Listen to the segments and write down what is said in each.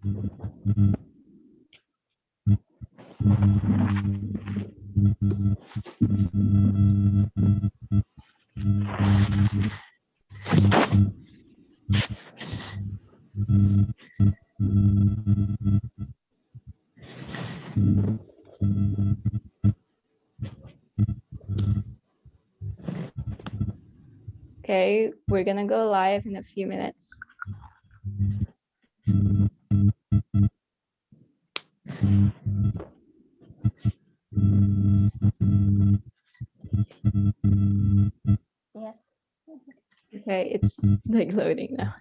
Okay, we're gonna go live in a few minutes. Yes. Okay, it's like loading now.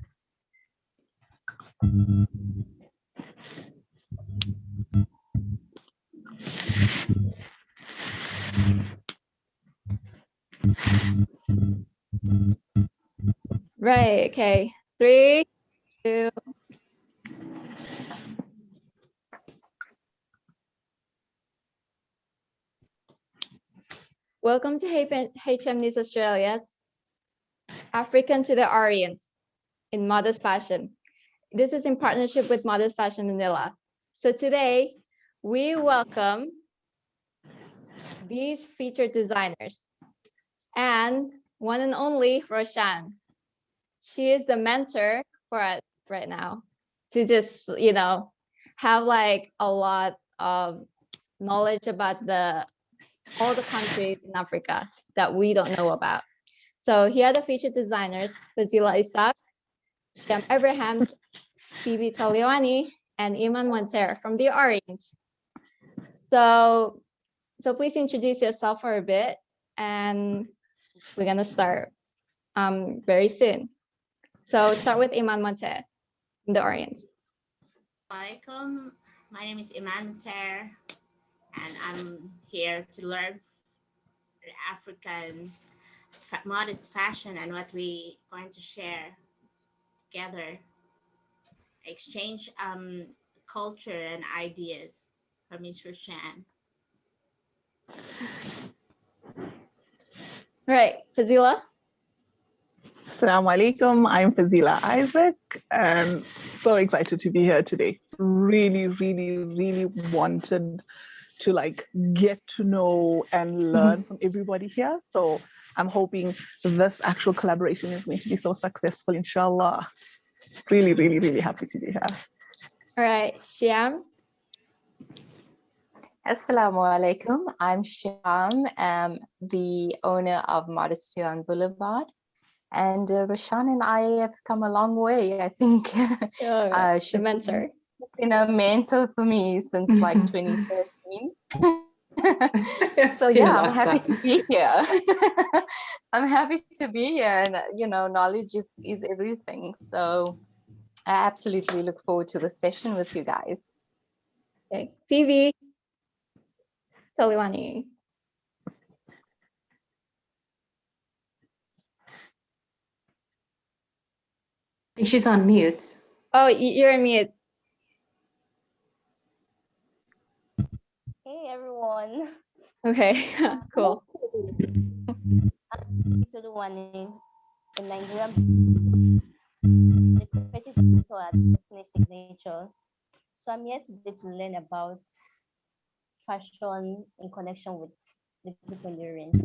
Right, okay. 3, 2. Welcome to HM News Australia's African to the Orient in Modest Fashion. This is in partnership with Modest Fashion Manila. So today, we welcome these featured designers and one and only Roshan. She is the mentor for us right now to just, have like a lot of knowledge about all the countries in Africa that we don't know about. So here are the featured designers: Fazeela, Shiaam Abrahams, Phoebe Toluwani, and Iman Montayre from the Orient. So please introduce yourself for a bit, and we're gonna start very soon. So start with Iman Montayre from the Orient. Assalamualaikum. My name is Iman Montayre, and I'm here to learn African modest fashion and what we going to share together, exchange culture and ideas from Ms. Roshan. Right, Fazeela. Assalamu alaikum. I'm Fazeela Isaac, and so excited to be here today. Really, really, really wanted to get to know and learn from everybody here. So I'm hoping this actual collaboration is going to be so successful, inshallah. Really, really, really happy to be here. All right, Shiaam. Assalamu alaikum. I'm Shiaam, the owner of Modesty on Blvd. And Roshan and I have come a long way, I think. She's a mentor. Been a mentor for me since like 2013. So yeah, I'm happy to be here. I'm happy to be here, and knowledge is everything. So I absolutely look forward to the session with you guys. Okay, Phoebe Toluwani. I think she's on mute. Oh, you're on mute. Hey everyone. Okay, cool. I'm Toluwani, a Nigerian decorated to a Disney signature. So I'm here today to learn about fashion in connection with the group in the Orient.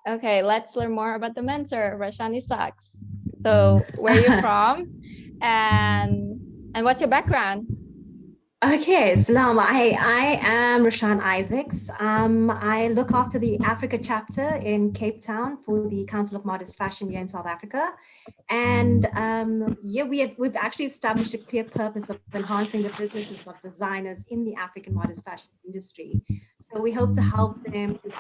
Okay, let's learn more about the mentor, Roshan Isaacs. So where are you from, and what's your background? Okay, Salam. I am Roshan Isaacs. I look after the Africa chapter in Cape Town for the Council of Modest Fashion here in South Africa. And we've actually established a clear purpose of enhancing the businesses of designers in the African modest fashion industry. So we hope to help them with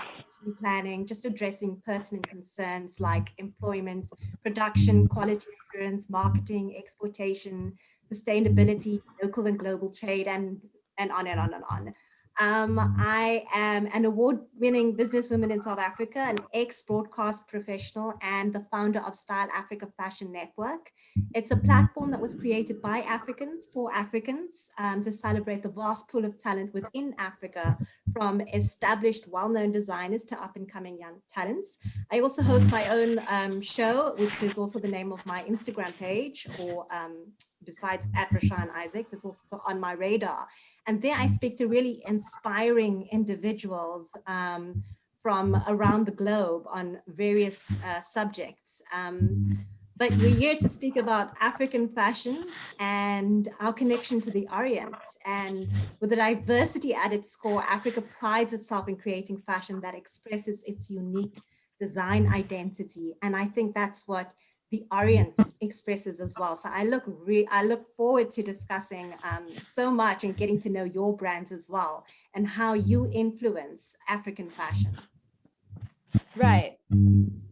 planning, just addressing pertinent concerns like employment, production, quality assurance, marketing, exportation, sustainability, local and global trade, and on and on and on. I am an award-winning businesswoman in South Africa, an ex-broadcast professional, and the founder of Style Africa Fashion Network. It's a platform that was created by Africans for Africans to celebrate the vast pool of talent within Africa, from established, well-known designers to up-and-coming young talents. I also host my own show, which is also the name of my Instagram page, or besides at Roshan Isaacs, it's also on my radar. And there I speak to really inspiring individuals from around the globe on various subjects. But we're here to speak about African fashion and our connection to the Orient. And with the diversity at its core, Africa prides itself in creating fashion that expresses its unique design identity. And I think that's what the Orient expresses as well. So I look forward to discussing so much and getting to know your brands as well and how you influence African fashion. Right.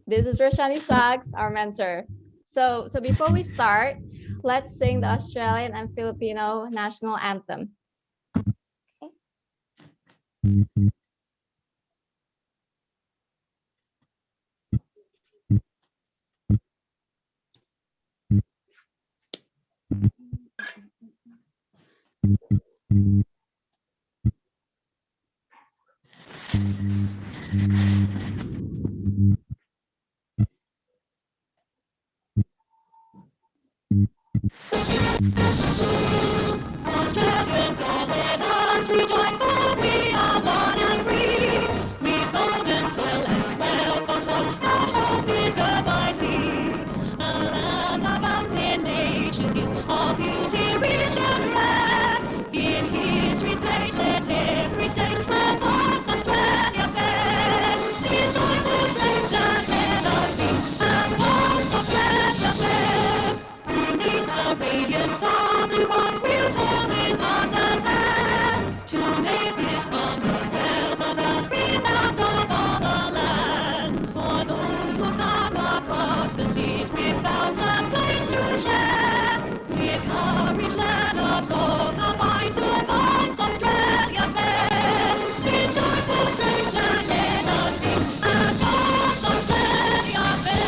This is Roshani Sachs, our mentor. So before we start, let's sing the Australian and Filipino national anthem. Australians, all let us rejoice, for we are one and free. We've golden soil and wealth untold, our hope is good by sea. A land abounds in nature's gifts, of beauty rich and rare. In history's page, let every state advance Australia fair. In joyful strains that let us sing, and once Australia fair. Beneath the radiance of the cross, we'll toil with hearts and hands to make this commonwealth of ours renowned of all the lands. For those who've come across the seas, we've boundless plains to share. With courage, let us all combine to advance Australia fair. In joyful strains that let us sing, advance Australia fair.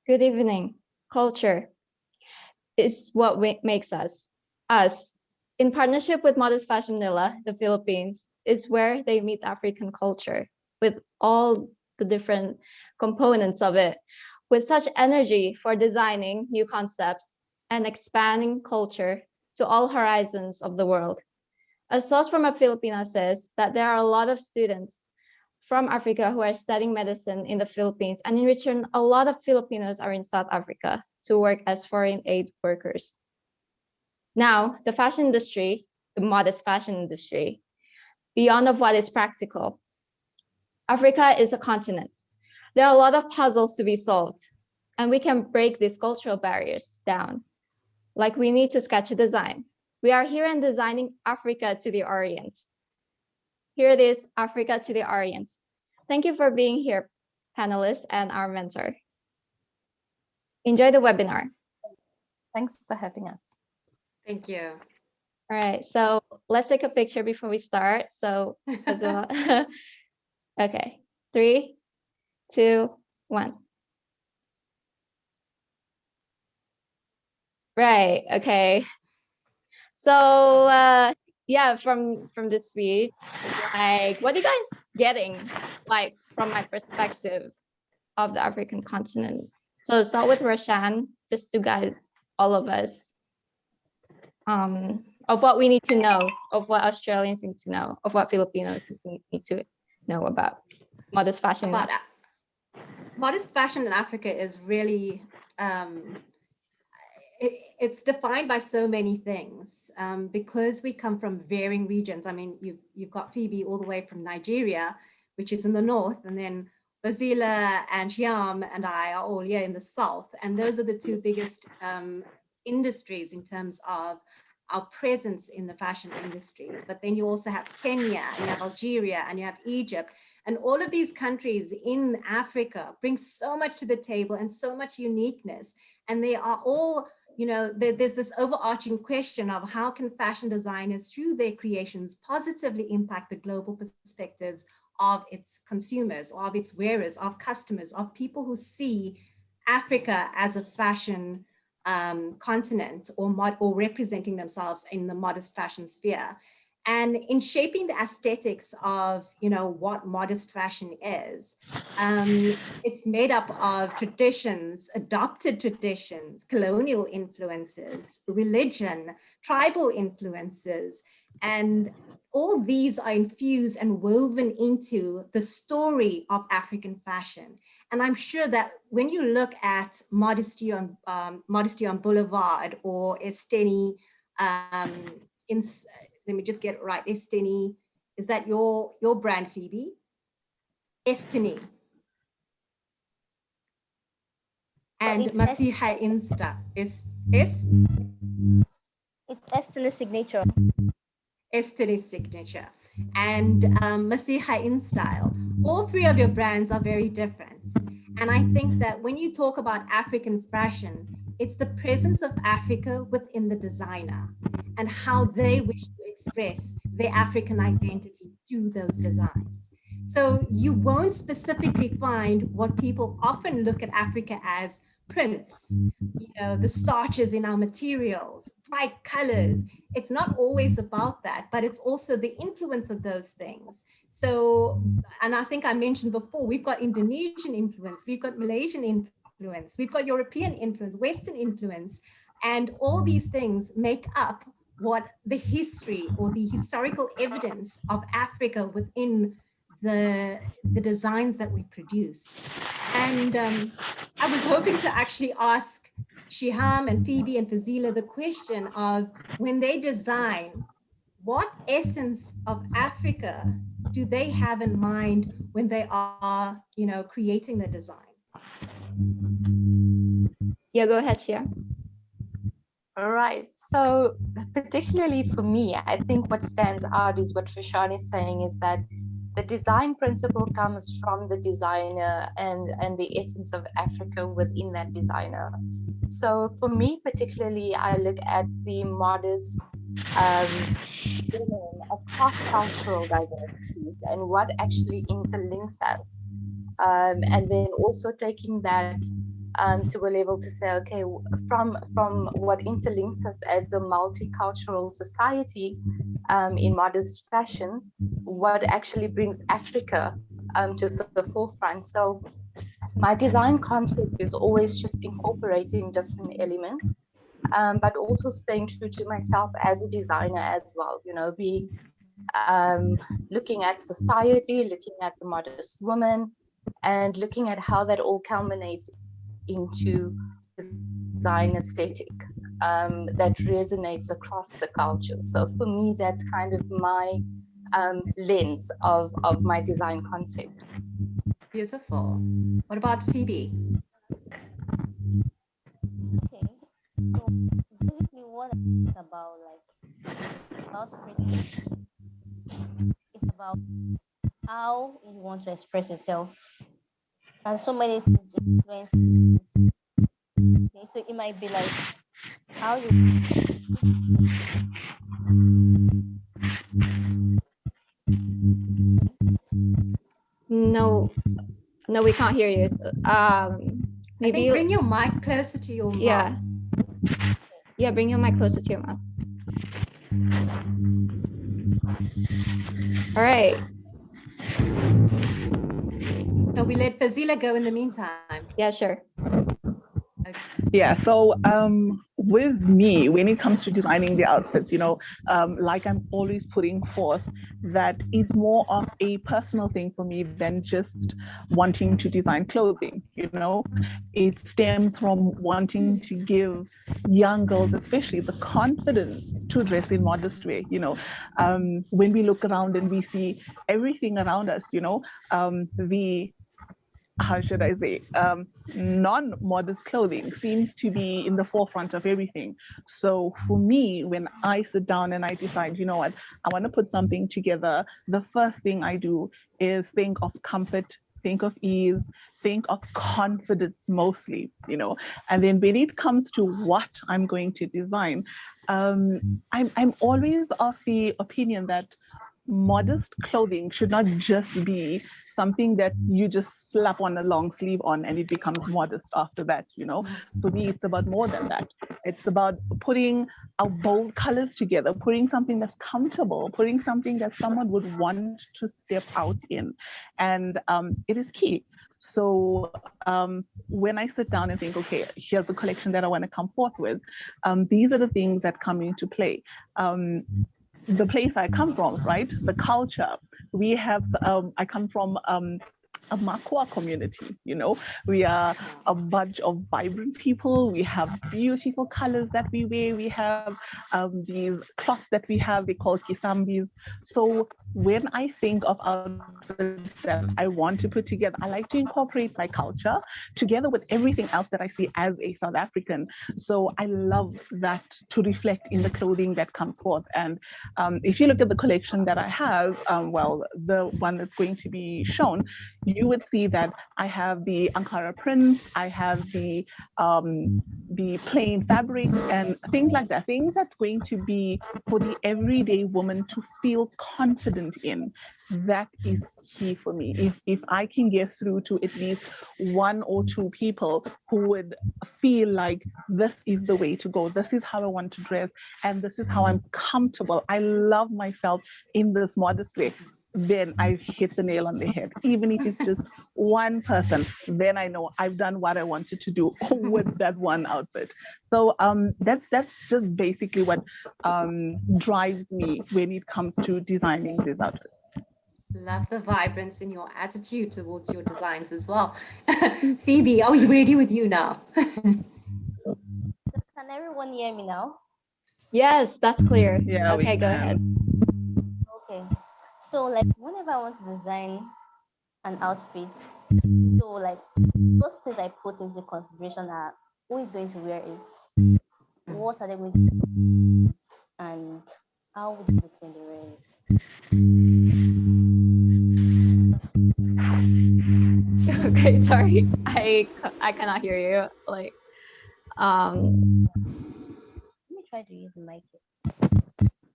Good evening. Culture is what makes us. Us, in partnership with Modest Fashion Manila, the Philippines, is where they meet African culture with all the different components of it, with such energy for designing new concepts and expanding culture to all horizons of the world. A source from a Filipino says that there are a lot of students from Africa who are studying medicine in the Philippines, and in return, a lot of Filipinos are in South Africa to work as foreign aid workers. Now, the fashion industry, the modest fashion industry, beyond of what is practical. Africa is a continent. There are a lot of puzzles to be solved, and we can break these cultural barriers down. Like we need to sketch a design. We are here and designing Africa to the Orient. Here it is, Africa to the Orient. Thank you for being here, panelists and our mentor. Enjoy the webinar. Thanks for having us. Thank you. All right, so let's take a picture before we start. So, okay, 3, 2, 1. Right, okay. So yeah, from the speech, like, what are you guys getting, like, from my perspective of the African continent? So start with Roshan, just to guide all of us of what we need to know, of what Australians need to know, of what Filipinos need to know about modest fashion. Modest fashion in Africa is really, it's defined by so many things because we come from varying regions. I mean, you've got Phoebe all the way from Nigeria, which is in the north, and then Fazeela and Shiaam and I are all here in the south. And those are the two biggest industries in terms of our presence in the fashion industry. But then you also have Kenya, and you have Algeria, and you have Egypt. And all of these countries in Africa bring so much to the table and so much uniqueness. And they are all, you know, there's this overarching question of how can fashion designers through their creations positively impact the global perspectives of its consumers, or of its wearers, of customers, of people who see Africa as a fashion continent, or representing themselves in the modest fashion sphere. And in shaping the aesthetics of, you know, what modest fashion is, it's made up of traditions, adopted traditions, colonial influences, religion, tribal influences, and all these are infused and woven into the story of African fashion. And I'm sure that when you look at Modesty on Blvd or Esteni, let me just get it right, Esteni, is that your brand, Phoebe? Esteni. And Maseeha Insta is? It's Esteni signature. Esteni signature. And Maseeha Instyle. All three of your brands are very different. And I think that when you talk about African fashion, it's the presence of Africa within the designer and how they wish to express their African identity through those designs. So you won't specifically find what people often look at Africa as: prints, you know, the starches in our materials, bright colors. It's not always about that, but it's also the influence of those things. So, and I think I mentioned before, we've got Indonesian influence, we've got Malaysian influence, we've got European influence, Western influence, and all these things make up what the history or the historical evidence of Africa within the designs that we produce. And I was hoping to actually ask Shiaam and Phoebe and Fazeela the question of, when they design, what essence of Africa do they have in mind when they are, you know, creating the design? Yeah, go ahead, Shiaam. All right. So particularly for me, I think what stands out is what Roshan is saying, is that the design principle comes from the designer and the essence of Africa within that designer. So for me, particularly, I look at the modest across cultural diversities and what actually interlinks us. And then also taking that to a level to say, okay, from what interlinks us as the multicultural society in modest fashion, what actually brings Africa to the forefront. So my design concept is always just incorporating different elements, but also staying true to myself as a designer as well, you know, being looking at society, looking at the modest woman, and looking at how that all culminates into design aesthetic that resonates across the culture. So for me, that's kind of my lens of my design concept. Beautiful. What about Phoebe? Okay. So basically what it's about, like, it's about how you want to express yourself. And so many things influence. Okay, so it might be like how you No, we can't hear you. Maybe I think bring your mic closer to your mouth. Yeah, bring your mic closer to your mouth. All right. So we let Fazeela go in the meantime. Yeah, sure. Okay. Yeah, so with me, when it comes to designing the outfits, like I'm always putting forth that it's more of a personal thing for me than just wanting to design clothing, It stems from wanting to give young girls, especially, the confidence to dress in modest way, When we look around and we see everything around us, the how should I say, non-modest clothing seems to be in the forefront of everything. So for me, when I sit down and I decide, you know what, I want to put something together, the first thing I do is think of comfort, think of ease, think of confidence mostly, And then when it comes to what I'm going to design, I'm always of the opinion that modest clothing should not just be something that you just slap on a long sleeve on and it becomes modest after that, For me, it's about more than that. It's about putting our bold colors together, putting something that's comfortable, putting something that someone would want to step out in. And it is key. So when I sit down and think, okay, here's the collection that I want to come forth with, these are the things that come into play. The place I come from, right? The culture. We have, I come from a Makwa community, We are a bunch of vibrant people. We have beautiful colors that we wear. We have these cloths that we have, they call kisambis. So when I think of outfits that I want to put together, I like to incorporate my culture together with everything else that I see as a South African. So I love that to reflect in the clothing that comes forth. And if you look at the collection that I have, the one that's going to be shown, you would see that I have the Ankara prints, I have the plain fabric and things like that, things that's going to be for the everyday woman to feel confident in. That is key for me. If I can get through to at least one or two people who would feel like this is the way to go, this is how I want to dress, and this is how I'm comfortable, I love myself in this modest way, then I hit the nail on the head. Even if it's just one person, then I know I've done what I wanted to do with that one outfit. So that's just basically what drives me when it comes to designing these outfits. Love the vibrance in your attitude towards your designs as well. Phoebe, are we ready with you now? Can everyone hear me now? Yes, that's clear. Yeah, okay, go ahead. Okay. So like whenever I want to design an outfit, so like those things I put into consideration are who is going to wear it, what are they going to do, and how would they look when they wear it. Okay, sorry. I cannot hear you. Like, Let me try to use the mic.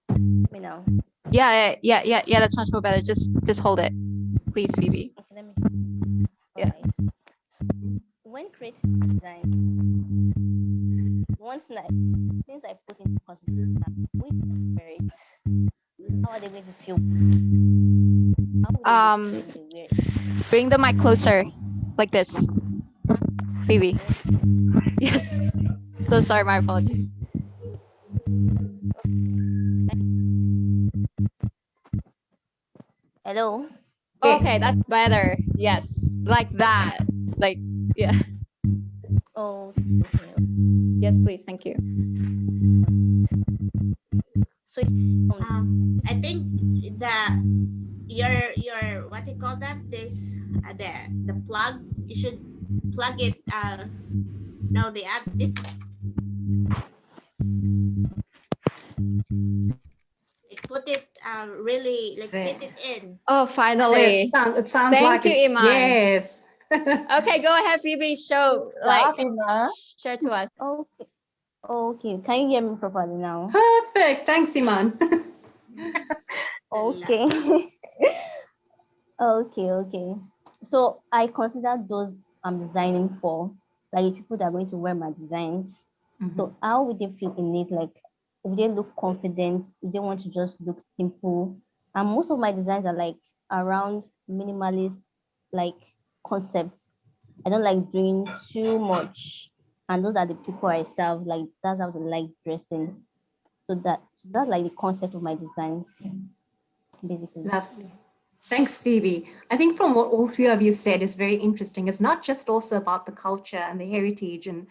Let me know. yeah, that's much more better. Just hold it, please, Phoebe. Okay, let me. Yeah. Alright. So, when creating design, once since I put into consideration that which wear it, how are they going to feel? How would they look when they wear it? Bring the mic closer, like this, Phoebe. Yes. So sorry, my apologies. Hello. Yes. Okay, that's better. Yes, like that. Like, yeah. Oh, okay. Yes, please. Thank you. So I think your what do you call that? This the plug. You should plug it. No, the add this. Like put it really like There. fit it in. Oh, finally. It sounds Thank like you, it's, Iman. yes. Okay, go ahead, Phoebe. Show, like, Iman. share to us. okay. Okay. Can you hear me properly now? Perfect. Thanks, Iman. Okay. Okay. So I consider those I'm designing for, like the people that are going to wear my designs. So how would they feel in it? Like, if they look confident, if they want to just look simple, And most of my designs are like around minimalist like concepts. I don't like doing too much. And those are the people I serve. Like that's how they like dressing. So that's like the concept of my designs, basically. Lovely. Thanks, Phoebe. I think from what all three of you said is very interesting. It's not just also about the culture and the heritage and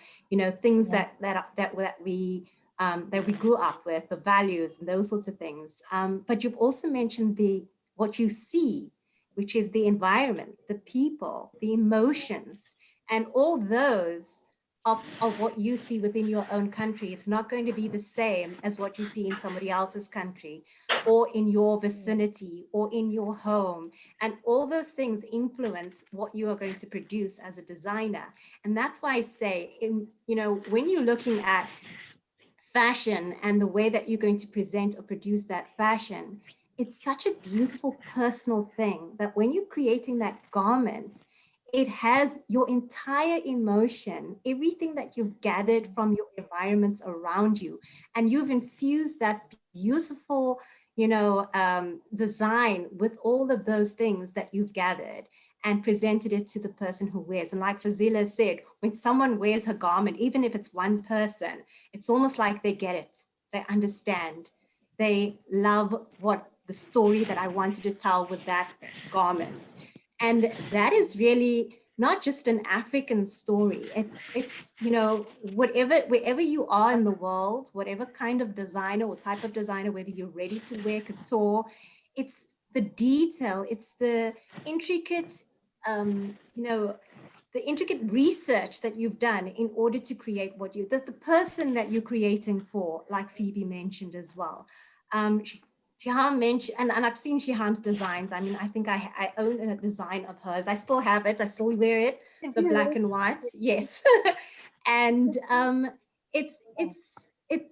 things Yeah. that we grew up with, the values and those sorts of things. But you've also mentioned what you see, which is the environment, the people, the emotions, and all those of what you see within your own country. It's not going to be the same as what you see in somebody else's country or in your vicinity or in your home. And all those things influence what you are going to produce as a designer. And that's why I say, when you're looking at fashion and the way that you're going to present or produce that fashion, it's such a beautiful personal thing that when you're creating that garment, it has your entire emotion, everything that you've gathered from your environments around you, and you've infused that beautiful, design with all of those things that you've gathered and presented it to the person who wears. And like Fazeela said, when someone wears her garment, even if it's one person, it's almost like they get it, they understand, they love what the story that I wanted to tell with that garment. And that is really not just an African story. It's wherever you are in the world, whatever kind of designer or type of designer, whether you're ready to wear couture, it's the detail, it's the intricate, the intricate research that you've done in order to create the person that you're creating for, like Phoebe mentioned as well. Shiaam mentioned, and I've seen Shiaam's designs. I mean, I think I own a design of hers. I still have it. I still wear it, the black and white. Yes. And it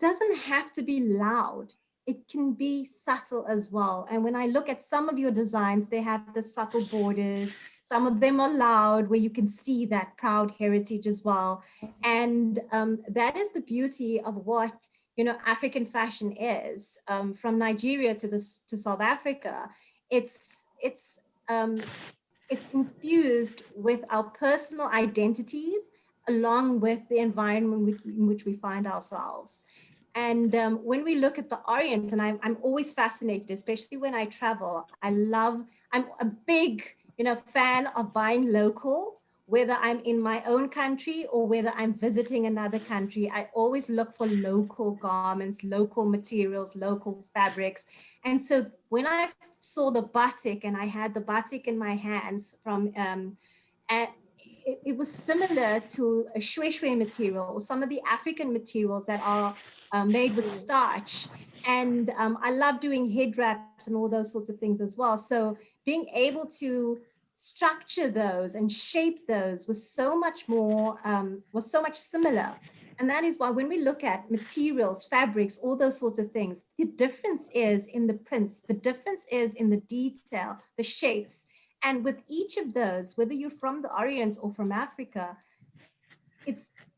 doesn't have to be loud. It can be subtle as well. And when I look at some of your designs, they have the subtle borders. Some of them are loud, where you can see that proud heritage as well. And that is the beauty of what African fashion is. From Nigeria to South Africa, it's infused with our personal identities along with the environment in which we find ourselves. And when we look at the Orient, and I'm always fascinated, especially when I travel, I'm a big fan of buying local, whether I'm in my own country or whether I'm visiting another country. I always look for local garments, local materials, local fabrics. And so when I saw the batik, and I had the batik in my hands from, it was similar to a shwe material, or some of the African materials that are made with starch. And I love doing head wraps and all those sorts of things as well. So being able to structure those and shape those was so much similar. And that is why when we look at materials, fabrics, all those sorts of things, the difference is in the prints, the difference is in the detail, the shapes. And with each of those, whether you're from the Orient or from Africa,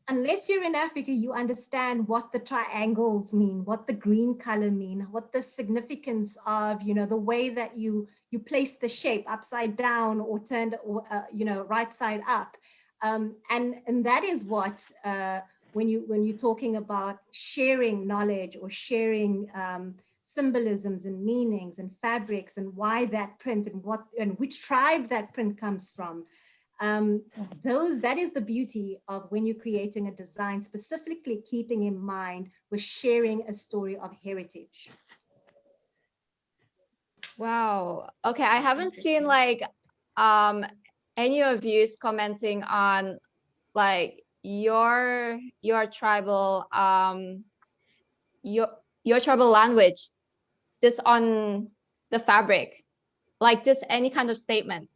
unless you're in Africa, you understand what the triangles mean, what the green color mean, what the significance of, the way that you place the shape upside down or turned, or, right side up. And that is what, when you're talking about sharing knowledge or sharing symbolisms and meanings and fabrics and why that print and which tribe that print comes from. That is the beauty of when you're creating a design, specifically keeping in mind with sharing a story of heritage. Wow. Okay, I haven't seen like any of you commenting on like your tribal your tribal language just on the fabric, like just any kind of statement.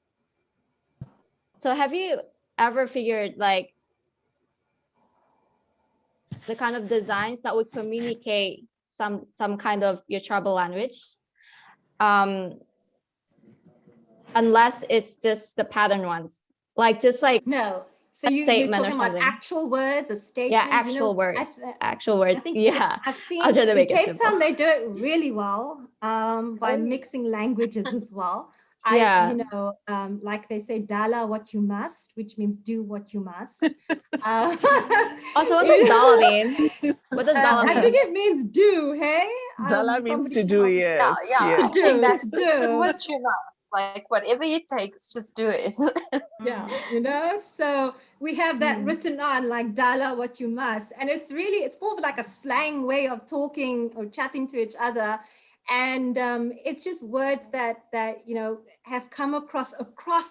So have you ever figured like the kind of designs that would communicate some kind of your tribal language, unless it's just the pattern ones, like just like No, So you're statement or talking about something. actual words, a statement. Yeah, actual words. Actual words. I think Yeah. I've seen I'll try to in make it Cape simple. Town, they do it really well by mixing languages as well. Yeah. You know, like they say, dala what you must, which means do what you must. Also, what does dala mean? What does dala I mean? think it means do, hey? Dala means Somebody to can do, help me. yes. Yeah, yes. I think that's do. what you know. Like whatever it takes, just do it. Yeah, you know, so we have that written on like dala what you must, and it's more of like a slang way of talking or chatting to each other, and it's just words that you know have come across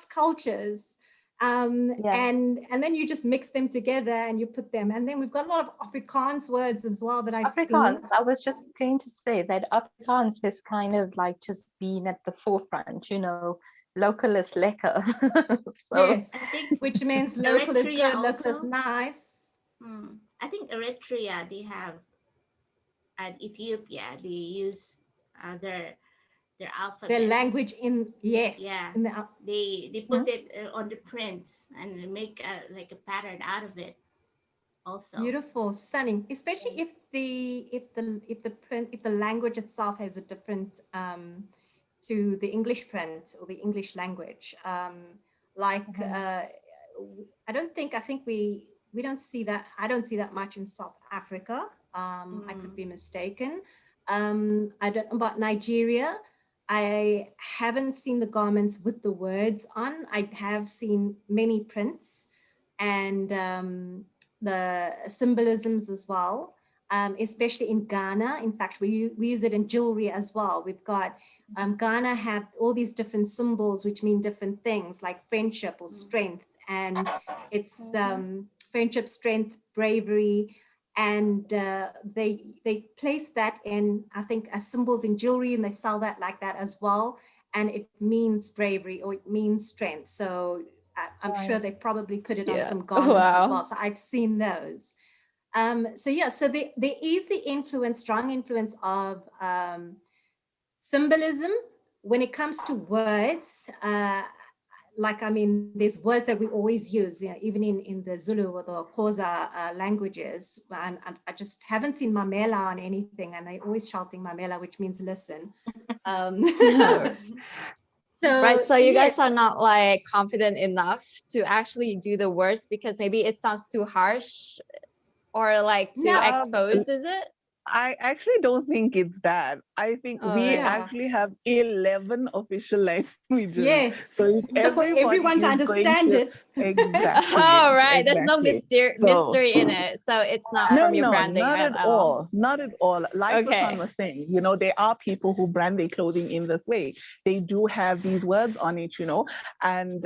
cultures, and then you just mix them together and you put them, and then we've got a lot of Afrikaans words as well that I've Afrikaans, seen. I was just going to say that Afrikaans has kind of like just been at the forefront, you know, local is lekker. So Yes, I think which means local is Eritrea good, local is also. nice. I think Eritrea, they have, and Ethiopia, they use their alphabets. Their language Yeah. in the, They put it on the prints and make like a pattern out of it. Also beautiful, stunning, especially if the language itself has a different to the English print or the English language. I think we don't see that. I don't see that much in South Africa. I could be mistaken. I don't know about Nigeria. I haven't seen the garments with the words on. I have seen many prints and the symbolisms as well, especially in Ghana. In fact, we use it in jewelry as well. We've got Ghana have all these different symbols which mean different things like friendship or strength, and it's friendship, strength, bravery, and they place that in, I think, as symbols in jewelry, and they sell that like that as well, and it means bravery or it means strength. So I'm sure they probably put it on some garments as well. So I've seen those. So there is the influence, strong influence of symbolism when it comes to words. Like, I mean, there's words that we always use, even in the Zulu or the Xhosa languages. And I just haven't seen mamela on anything, and they're always shouting mamela, which means listen. So you guys are not like confident enough to actually do the words because maybe it sounds too harsh or like too exposed, is it? I actually don't think it's that. I think we actually have 11 official languages. Yes. So, for everyone to understand it. Exactly. Oh, right. There's no exactly. mystery in it. So it's not from your branding not at at all. Not at all. Like Roshan was saying, there are people who brand their clothing in this way. They do have these words on it, and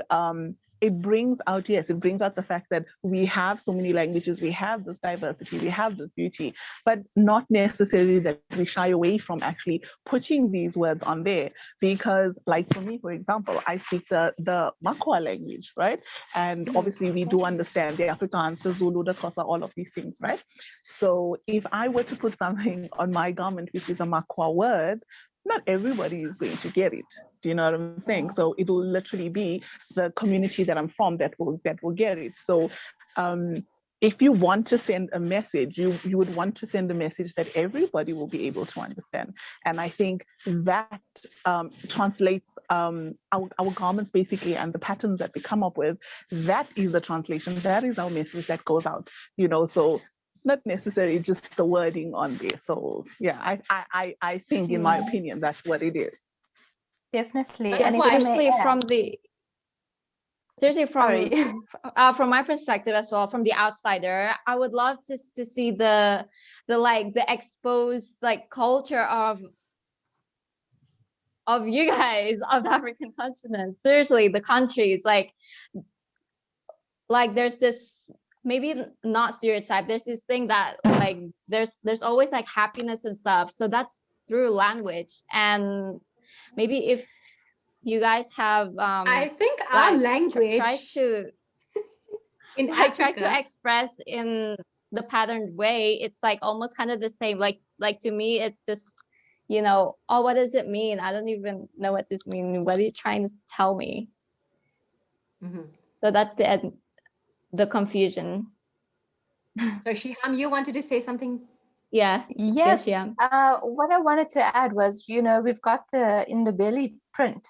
it brings out the fact that we have so many languages, we have this diversity, we have this beauty, but not necessarily that we shy away from actually putting these words on there. Because like for me, for example, I speak the Makwa language, right? And obviously we do understand the Afrikaans, the Zulu, the Xhosa, all of these things, right? So if I were to put something on my garment, which is a Makwa word, not everybody is going to get it. Do you know what I'm saying? So it will literally be the community that I'm from that will get it. So if you want to send a message, you would want to send a message that everybody will be able to understand. And I think that translates our garments basically, and the patterns that we come up with, that is the translation. That is our message that goes out, so not necessarily just the wording on there. So yeah, I think, in my opinion, that's what it is. Definitely. And seriously, from my perspective as well, from the outsider, I would love just to see the exposed like culture of you guys, of the African continent. Seriously, the countries, like there's this, maybe not stereotype, there's this thing that like there's always like happiness and stuff. So that's through language. And maybe if you guys have I think our language tries to in Africa, try to express in the patterned way, it's like almost kind of the same. Like to me, it's just, oh, what does it mean? I don't even know what this means. What are you trying to tell me? So that's the end. the confusion. So Shiaam, you wanted to say something? Yeah. Yes. Shiaam. What I wanted to add was, we've got the Indabelli print.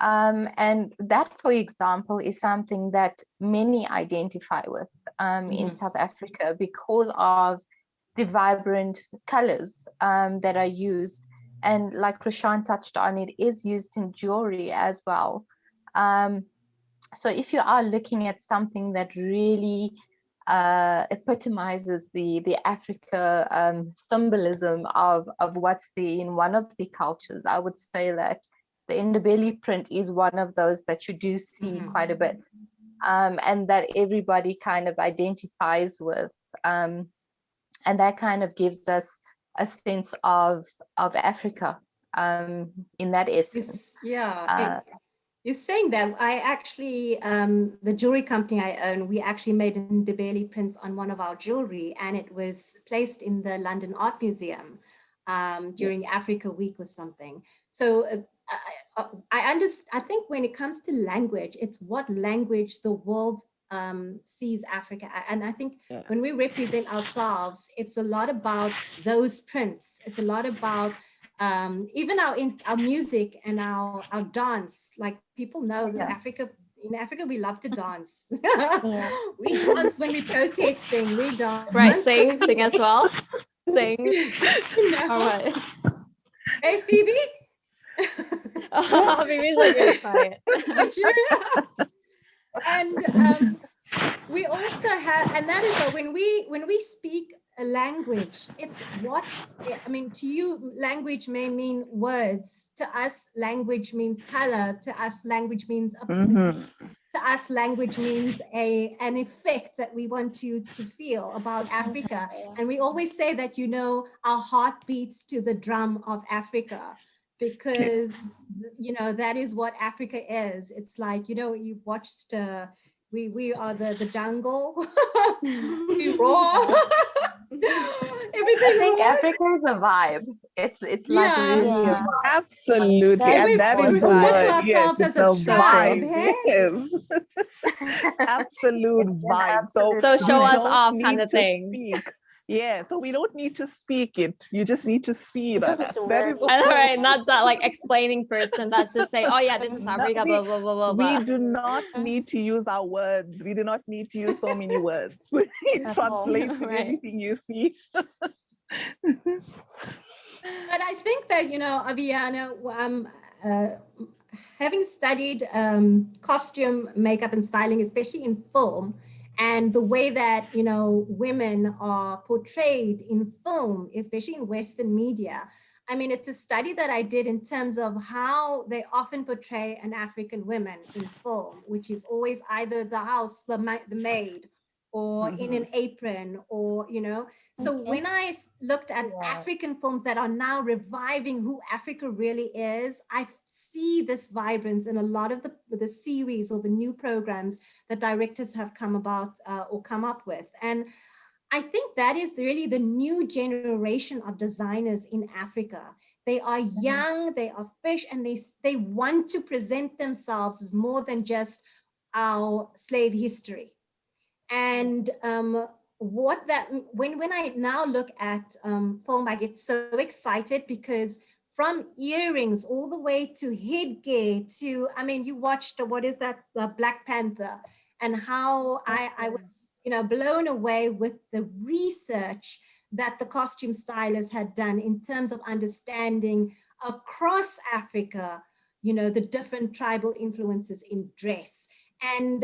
And that, for example, is something that many identify with in South Africa because of the vibrant colors that are used. And like Roshan touched on, it is used in jewelry as well. So if you are looking at something that really epitomizes the Africa symbolism of what's there in one of the cultures, I would say that the Indabelli print is one of those that you do see quite a bit, and that everybody kind of identifies with, and that kind of gives us a sense of Africa in that essence. You're saying that. I actually, the jewelry company I own, we actually made an Ndebele prints on one of our jewelry, and it was placed in the London Art Museum during Africa Week or something. So I think when it comes to language, it's what language the world sees Africa. And I think when we represent ourselves, it's a lot about those prints. It's a lot about even our music and our dance. Like people know that in Africa we love to dance. We dance when we're protesting. We dance. Right, sing as well. Sing. All right. Hey, Phoebe. Phoebe's like really quiet. And we also have, and that is when we speak a language, it's what, I mean, to you, language may mean words. To us, language means color. To us, language means a print. To us, language means an effect that we want you to feel about Africa. And we always say that, our heart beats to the drum of Africa, because, that is what Africa is. It's like, you've watched, we are the jungle. We roar. Everything I think roars. Africa is a vibe. It's like really a vibe. Absolutely, and that is the refer to word. ourselves Yes, as a tribe. vibe. Hey? Yes, absolute vibe. So show us don't off need kind of to thing. speak. Yeah, so we don't need to speak it. You just need to see it. That is I know, right? Not that like explaining person that's just saying, oh yeah, this is Africa, blah, blah, blah, blah, blah. We do not need to use our words. We do not need to use so many words. It translates in everything you see. But I think that, Aviana, having studied costume, makeup, and styling, especially in film, and the way that, women are portrayed in film, especially in Western media. I mean, it's a study that I did in terms of how they often portray an African woman in film, which is always either the house, the maid, or in an apron, or, So when I looked at African films that are now reviving who Africa really is, I see this vibrance in a lot of the series or the new programs that directors have come about or come up with. And I think that is really the new generation of designers in Africa. They are young, they are fresh, and they want to present themselves as more than just our slave history. And when I now look at film, I get so excited because from earrings all the way to headgear to, I mean, you watched, what is that, Black Panther, and how I was, blown away with the research that the costume stylist had done in terms of understanding across Africa, the different tribal influences in dress. And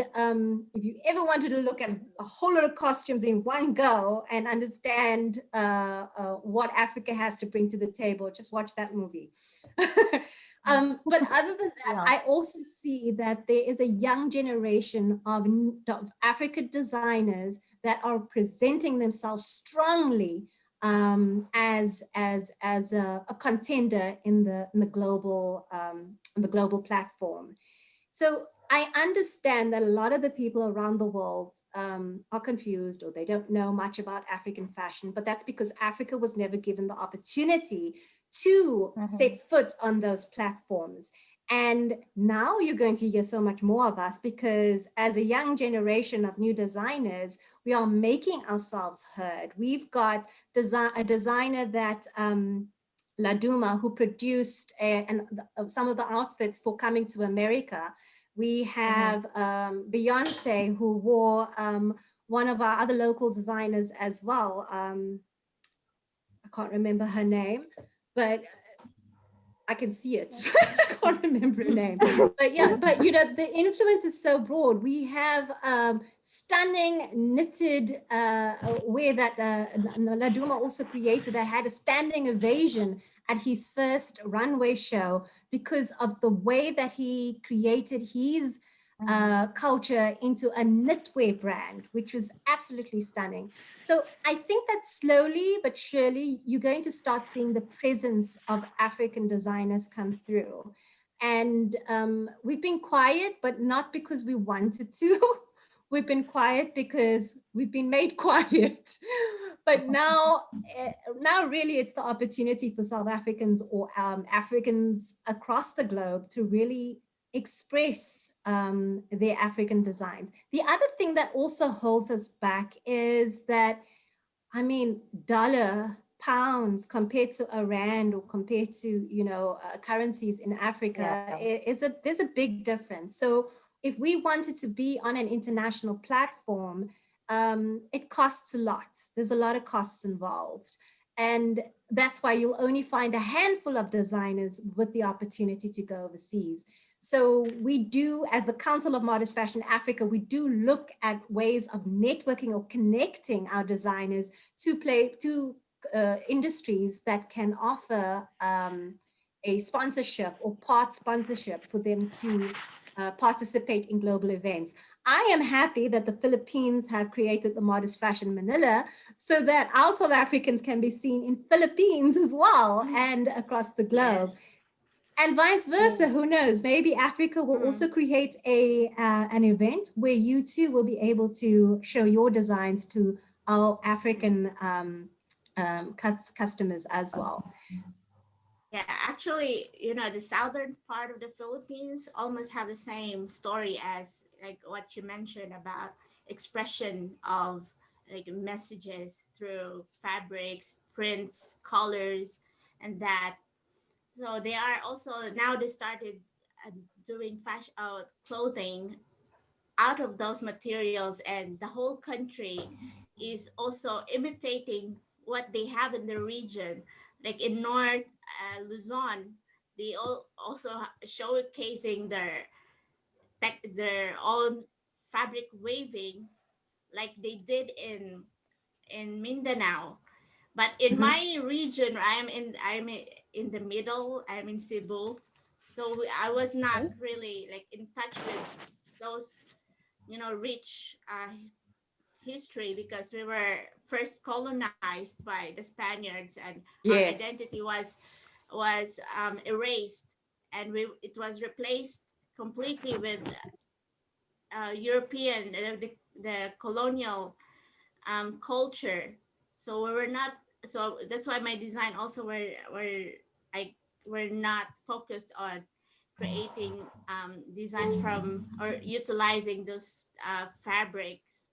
if you ever wanted to look at a whole lot of costumes in one go and understand what Africa has to bring to the table, just watch that movie. But other than that, I also see that there is a young generation of African designers that are presenting themselves strongly as a contender in the global platform. So I understand that a lot of the people around the world are confused, or they don't know much about African fashion, but that's because Africa was never given the opportunity to set foot on those platforms. And now you're going to hear so much more of us, because as a young generation of new designers, we are making ourselves heard. We've got a designer that Laduma, who produced some of the outfits for Coming to America. We have Beyonce, who wore one of our other local designers as well. I can't remember her name, but I can see it. I can't remember her name. But yeah, but you know, the influence is so broad. We have stunning knitted wear that Laduma also created, that had a standing ovation at his first runway show because of the way that he created his culture into a knitwear brand, which was absolutely stunning. So I think that slowly but surely you're going to start seeing the presence of African designers come through. And we've been quiet, but not because we wanted to. We've been quiet because we've been made quiet. But now really it's the opportunity for South Africans or Africans across the globe to really express their African designs. The other thing that also holds us back is that, I mean, dollar, pounds compared to a rand or compared to, you know, currencies in Africa, there's a big difference. So if we wanted to be on an international platform, it costs a lot. There's a lot of costs involved. And that's why you'll only find a handful of designers with the opportunity to go overseas. So we do, as the Council of Modest Fashion Africa, we do look at ways of networking or connecting our designers to industries that can offer a sponsorship or part sponsorship for them to participate in global events. I am happy that the Philippines have created the Modest Fashion Manila so that our South Africans can be seen in Philippines as well and across the globe. Yes. And vice versa, who knows? Maybe Africa will also create an event where you too will be able to show your designs to our African customers as well. Yeah, actually, you know, the southern part of the Philippines almost have the same story as like what you mentioned about expression of like messages through fabrics, prints, colors, and that. So they are also now they started doing fashion clothing out of those materials, and the whole country is also imitating what they have in the region. Like in North Luzon, they also showcasing their own fabric waving, like they did in Mindanao. But in my region, I'm in the middle. I'm in Cebu, so I was not really like in touch with those, you know, rich history, because we were first colonized by the Spaniards, and our identity was erased, and it was replaced completely with European, the colonial culture. So we were not. So that's why my design also were not focused on creating designs from or utilizing those fabrics.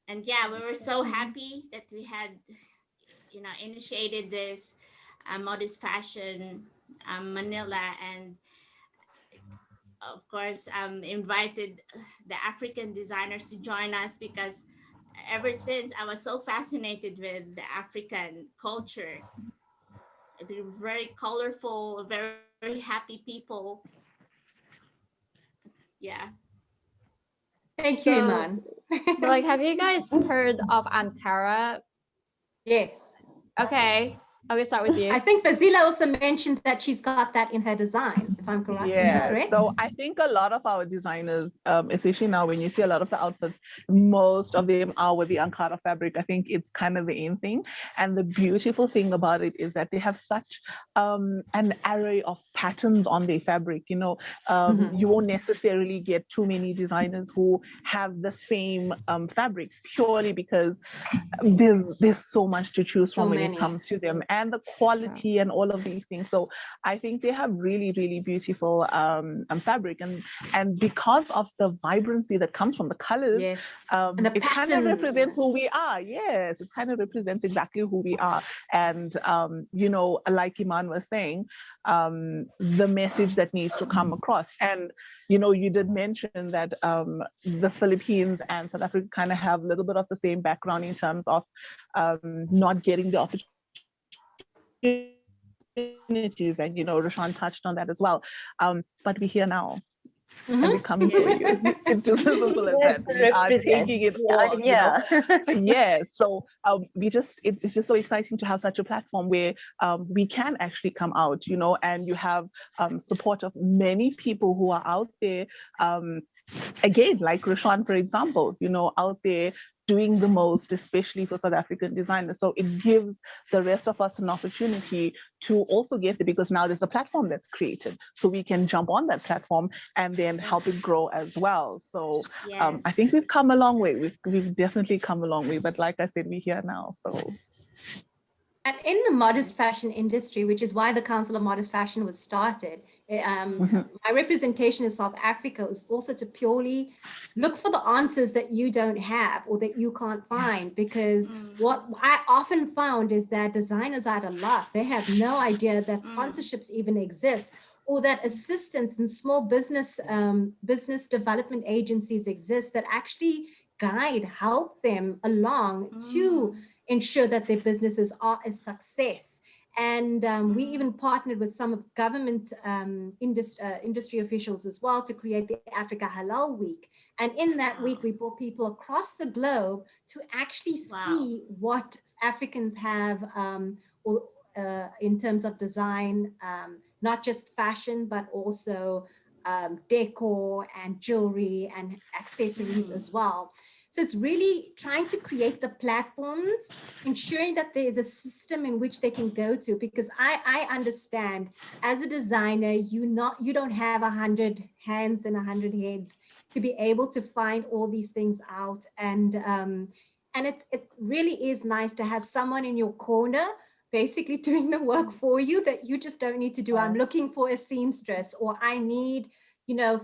And yeah, we were so happy that we had, you know, initiated this Modest Fashion Manila, and of course invited the African designers to join us, because ever since I was so fascinated with the African culture. They're very colorful, very happy people. Yeah. Thank you, Iman. So like, have you guys heard of Antara? Yes. Okay, I'll start with you. I think Fazeela also mentioned that she's got that in her designs, if I'm correct. Yeah, correct? So I think a lot of our designers, especially now when you see a lot of the outfits, most of them are with the Ankara fabric. I think it's kind of the in thing. And the beautiful thing about it is that they have such an array of patterns on their fabric. You know, you won't necessarily get too many designers who have the same fabric, purely because there's so much to choose from when it comes to them. and the quality and all of these things. So I think they have really, really beautiful fabric, and because of the vibrancy that comes from the colors, yes. And the it kind of patterns. represents who we are. Yes, it kind of represents exactly who we are. And you know, like Iman was saying, the message that needs to come across. And you know, you did mention that the Philippines and South Africa kind of have a little bit of the same background in terms of not getting the opportunities, and you know, Roshan touched on that as well. But we're here now, and we're coming for you. It's just as simple as that. We are taking it all, you know. Yes. So it's just so exciting to have such a platform where we can actually come out, you know, and you have support of many people who are out there. Again, like Roshan, for example, you know, out there doing the most, especially for South African designers. So it gives the rest of us an opportunity to also get there, because now there's a platform that's created. So we can jump on that platform and then help it grow as well. So Yes. I think we've come a long way. We've definitely come a long way. But like I said, we're here now. So. And in the modest fashion industry, which is why the Council of Modest Fashion was started, my representation in South Africa was also to purely look for the answers that you don't have or that you can't find. Because what I often found is that designers are at a loss. They have no idea that sponsorships even exist, or that assistance and small business development agencies exist that actually help them along to ensure that their businesses are a success. And we even partnered with some of government industry officials as well to create the Africa Halal Week. And in that week, we brought people across the globe to actually see what Africans have in terms of design, not just fashion, but also decor and jewelry and accessories as well. So it's really trying to create the platforms, ensuring that there is a system in which they can go to, because I understand as a designer, you don't have 100 hands and 100 heads to be able to find all these things out. And it really is nice to have someone in your corner basically doing the work for you that you just don't need to do. I'm looking for a seamstress, or I need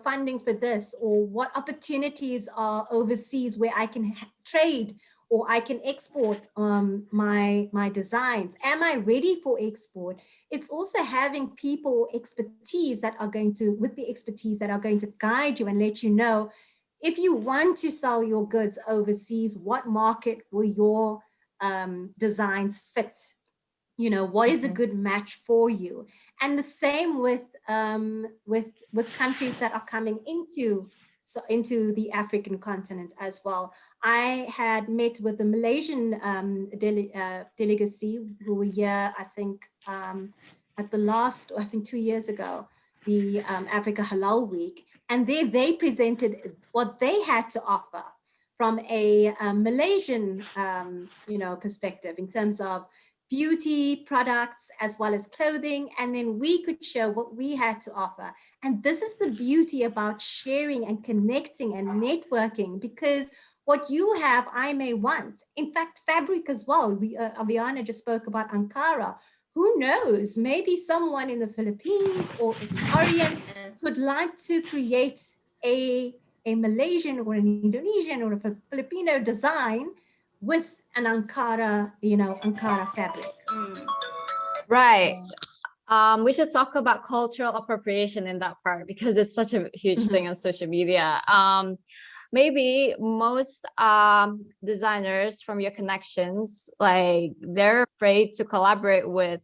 funding for this, or what opportunities are overseas where I can trade or I can export my designs. Am I ready for export? It's also having people expertise that are going to guide you and let you know, if you want to sell your goods overseas, what market will your designs fit? What is a good match for you? And the same with countries that are coming into the African continent as well. I had met with the Malaysian delegacy who were here, I think, at the last, I think 2 years ago, the Africa Halal Week. And there they presented what they had to offer from a Malaysian, perspective in terms of beauty products as well as clothing, and then we could show what we had to offer. And this is the beauty about sharing and connecting and networking, because what you have, I may want. In fact, fabric as well. Aviana just spoke about Ankara. Who knows? Maybe someone in the Philippines or in Orient would like to create a Malaysian or an Indonesian or a Filipino design with an Ankara fabric. Right. We should talk about cultural appropriation in that part, because it's such a huge thing on social media. Maybe most designers from your connections, like, they're afraid to collaborate with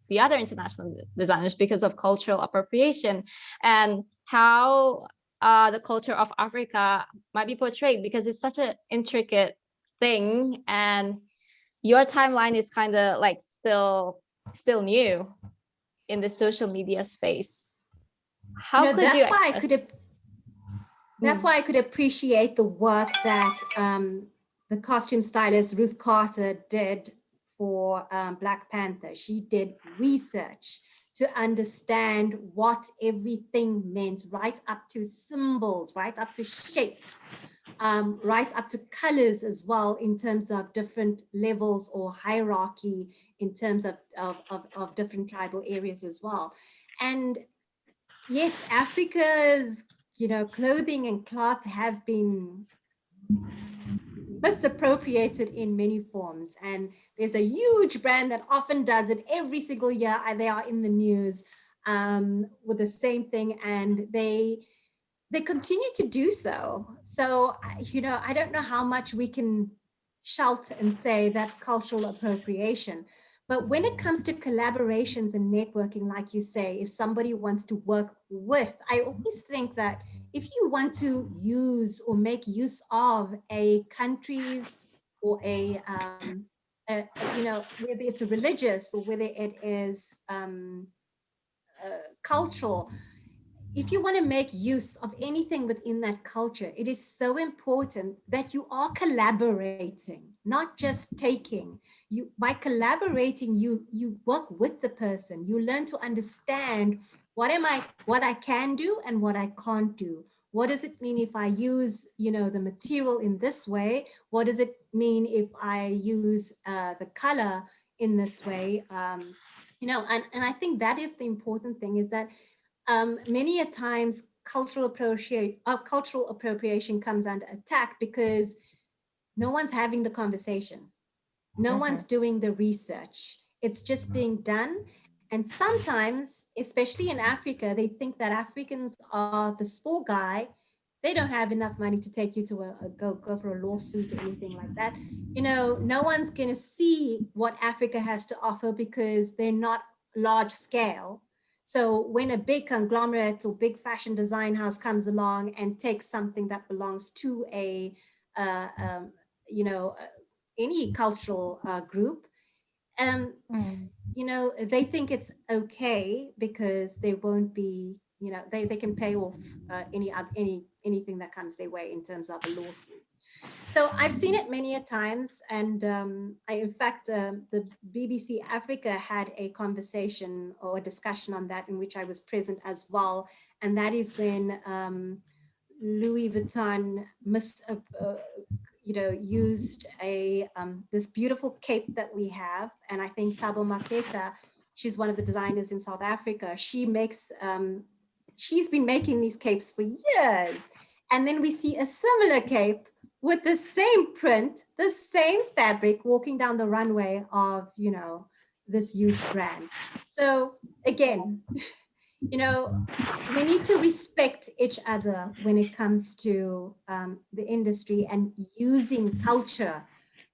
the other international designers because of cultural appropriation and how the culture of Africa might be portrayed, because it's such an intricate thing, and your timeline is kind of like still new in the social media space. How could you express? That's why I could appreciate the work that the costume stylist Ruth Carter did for Black Panther. She did research to understand what everything meant, right up to symbols, right up to shapes. right up to colors as well, in terms of different levels or hierarchy in terms of different tribal areas as well. And yes, Africa's, clothing and cloth have been misappropriated in many forms. And there's a huge brand that often does it every single year. They are in the news with the same thing, and they continue to do so. So, I don't know how much we can shout and say that's cultural appropriation. But when it comes to collaborations and networking, like you say, if somebody wants to work with, I always think that if you want to use or make use of a country's or whether it's a religious or whether it is cultural, if you want to make use of anything within that culture, it is so important that you are collaborating, not just taking. You, by collaborating, you work with the person. You learn to understand what I can do and what I can't do. What does it mean if I use, the material in this way? What does it mean if I use the color in this way? And I think that is the important thing, is that many a times cultural appropriation comes under attack because no one's having the conversation. No one's doing the research. It's just being done. And sometimes, especially in Africa, they think that Africans are the small guy. They don't have enough money to take you to go for a lawsuit or anything like that. No one's going to see what Africa has to offer because they're not large scale. So when a big conglomerate or big fashion design house comes along and takes something that belongs to any cultural group, they think it's okay because they won't be, they can pay off anything that comes their way in terms of a lawsuit. So I've seen it many a times, and the BBC Africa had a conversation or a discussion on that in which I was present as well, and that is when Louis Vuitton used this beautiful cape that we have, and I think Thabo Maketa, she's one of the designers in South Africa. She makes, she's been making these capes for years, and then we see a similar cape with the same print, the same fabric, walking down the runway of this huge brand. So again, we need to respect each other when it comes to the industry and using culture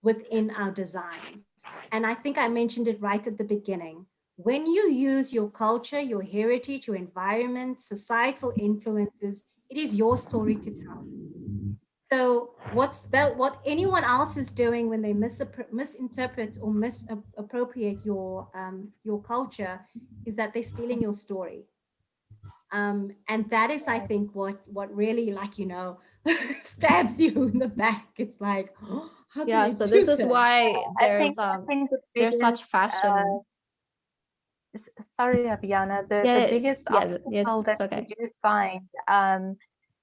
within our designs. And I think I mentioned it right at the beginning. When you use your culture, your heritage, your environment, societal influences, it is your story to tell. So what anyone else is doing when they misinterpret or misappropriate your culture is that they're stealing your story. And that is, I think, what really stabs you in the back. It's like, oh, how can I so do this is that? why I think there's such fashion. Sorry, Aviana, the biggest obstacle that we do find,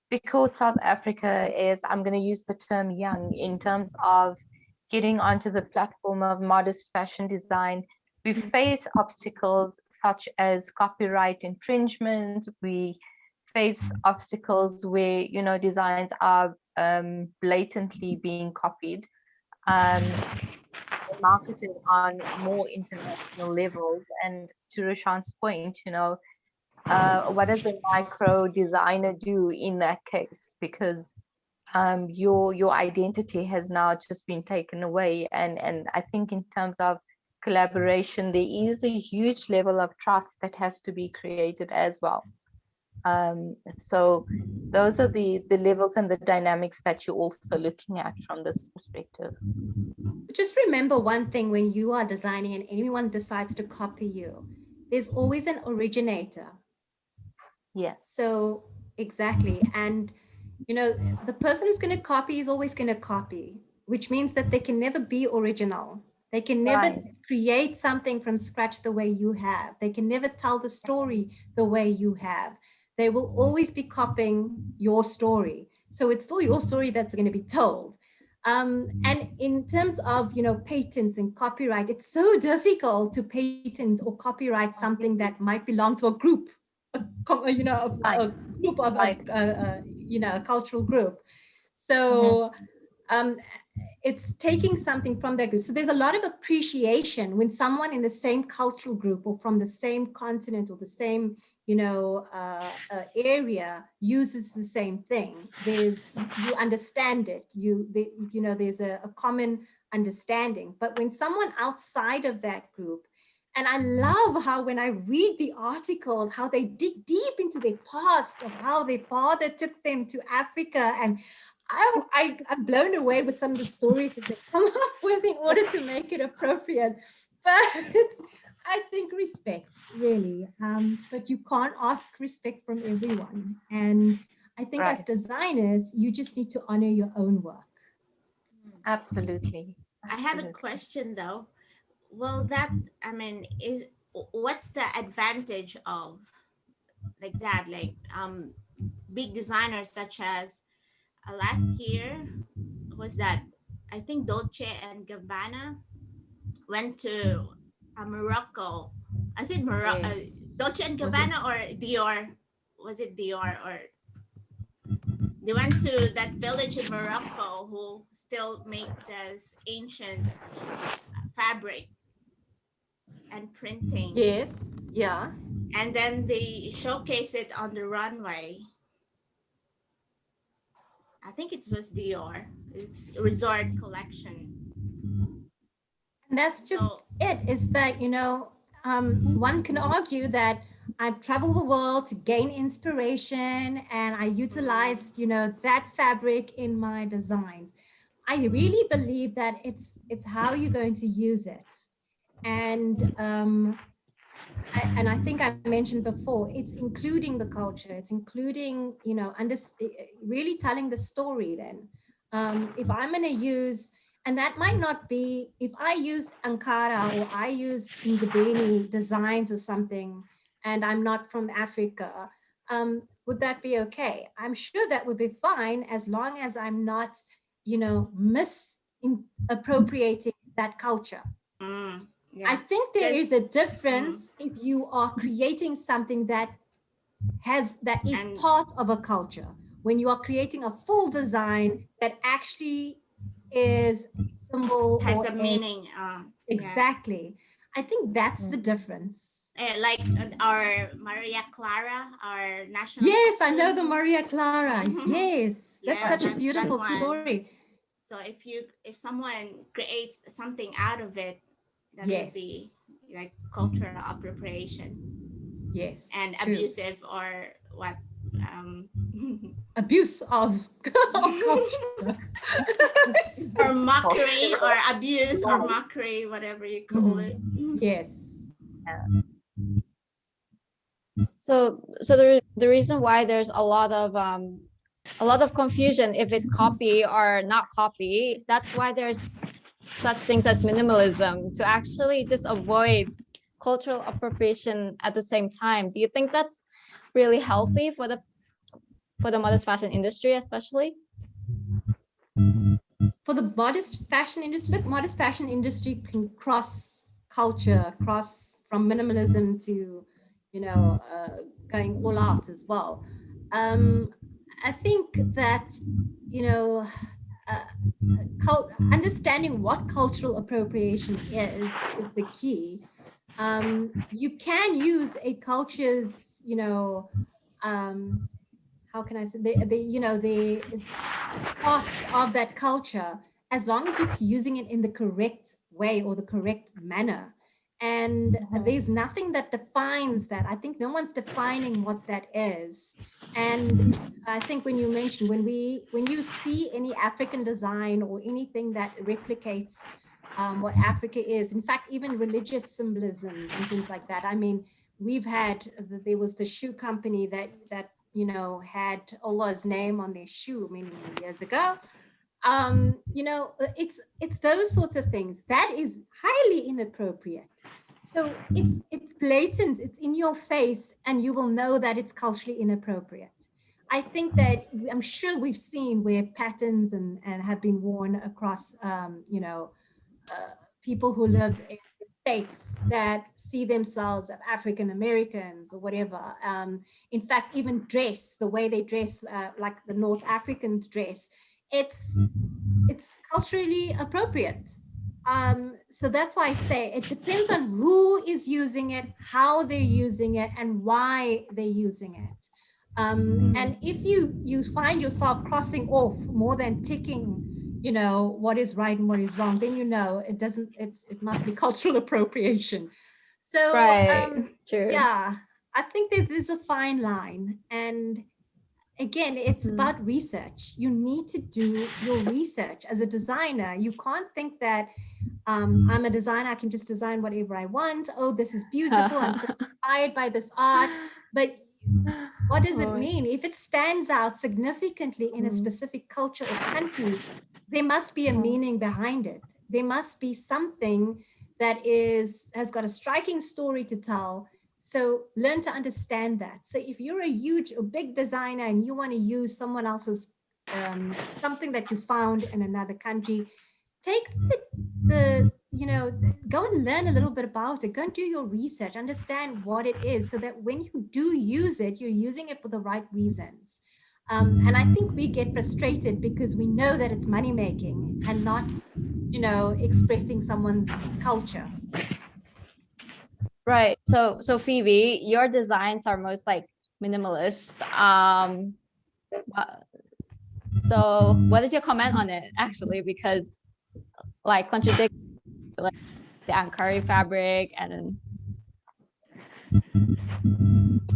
because South Africa is, I'm going to use the term young in terms of getting onto the platform of modest fashion design, we face obstacles such as copyright infringement. We face obstacles where, designs are blatantly being copied, marketed on more international levels. And to Roshan's point, what does a micro designer do in that case? Because your identity has now just been taken away. And I think in terms of collaboration, there is a huge level of trust that has to be created as well. So those are the levels and the dynamics that you're also looking at from this perspective. Just remember one thing: when you are designing and anyone decides to copy you, there's always an originator. Yeah. So exactly. And the person who's going to copy is always going to copy, which means that they can never be original. They can never create something from scratch the way you have. They can never tell the story the way you have. They will always be copying your story. So it's still your story that's going to be told. And in terms of, patents and copyright, it's so difficult to patent or copyright something that might belong to a group, a group of, a cultural group. So it's taking something from that group. So there's a lot of appreciation when someone in the same cultural group or from the same continent or the same, area uses the same thing. You understand it. There's a common understanding. But when someone outside of that group, and I love how when I read the articles, how they dig deep into their past of how their father took them to Africa, and I'm blown away with some of the stories that they come up with in order to make it appropriate. But I think respect, really. But you can't ask respect from everyone. And I think as designers, you just need to honor your own work. Absolutely. I have a question though. Well, what's the advantage of like that? Like big designers such as last year was that I think Dolce and Gabbana went to Morocco. I said Morocco, Yes. Dolce and Gabbana or Dior? Was it Dior or? They went to that village in Morocco who still make this ancient fabric and printing. Yes. Yeah. And then they showcase it on the runway. I think it was Dior. It's resort collection. And that's just it, is that, one can argue that I've traveled the world to gain inspiration and I utilized, that fabric in my designs. I really believe that it's how you're going to use it. And I think I mentioned before, it's including the culture, it's including, really telling the story then. If I'm going to use, and that might not be, if I use Ankara or I use Ndebeni designs or something, and I'm not from Africa, would that be okay? I'm sure that would be fine as long as I'm not, misappropriating that culture. Yeah. I think there is a difference if you are creating something that is part of a culture. When you are creating a full design that actually is symbol has or a meaning. Exactly. I think that's the difference. Like our Maria Clara, our national. Yes, I know the Maria Clara. Yes, that's such a beautiful story. So if someone creates something out of it, that would be like cultural appropriation. Yes. And true. abusive or what? Abuse of culture. Or mockery or abuse or mockery, whatever you call it. Yes. So the reason why there's a lot of confusion if it's copy or not copy, that's why there's such things as minimalism, to actually just avoid cultural appropriation at the same time. Do you think that's really healthy for the modest fashion industry, especially? For the modest fashion industry, look, modest fashion industry can cross culture, cross from minimalism to, going all out as well. I think that, understanding what cultural appropriation is the key. You can use a culture's, how can I say, there's parts of that culture, as long as you're using it in the correct way or the correct manner. And there's nothing that defines that. I think no one's defining what that is. And I think when you mentioned, when you see any African design or anything that replicates what Africa is, in fact, even religious symbolisms and things like that. I mean, there was the shoe company that had Allah's name on their shoe many years ago. It's those sorts of things that is highly inappropriate. So it's blatant, it's in your face, and you will know that it's culturally inappropriate. I think that I'm sure we've seen where patterns and have been worn across, you know, people who live in the States that see themselves as African Americans or whatever. In fact, even dress, the way they dress, like the North Africans dress, it's culturally appropriate. So that's why I say it depends on who is using it, how they're using it, and why they're using it. And if you find yourself crossing off more than ticking, you know, what is right and what is wrong, then you know it doesn't. It must be cultural appropriation. So True. yeah, I think that there's a fine line, and again, it's about research. You need to do your research as a designer. You can't think that I'm a designer, I can just design whatever I want. Oh, this is beautiful. I'm so inspired by this art. But what does it mean? If it stands out significantly in a specific culture or country, there must be a meaning behind it. There must be something that has got a striking story to tell. So learn to understand that. So if you're a big designer and you want to use someone else's something that you found in another country, take the you know, go and learn a little bit about it. Go and do your research, understand what it is, so that when you do use it, you're using it for the right reasons. And I think we get frustrated because we know that it's money making and not, you know, expressing someone's culture. Right. So Phoebe, your designs are most like minimalist. So what is your comment on it actually? Because like contradict like the Ankara fabric and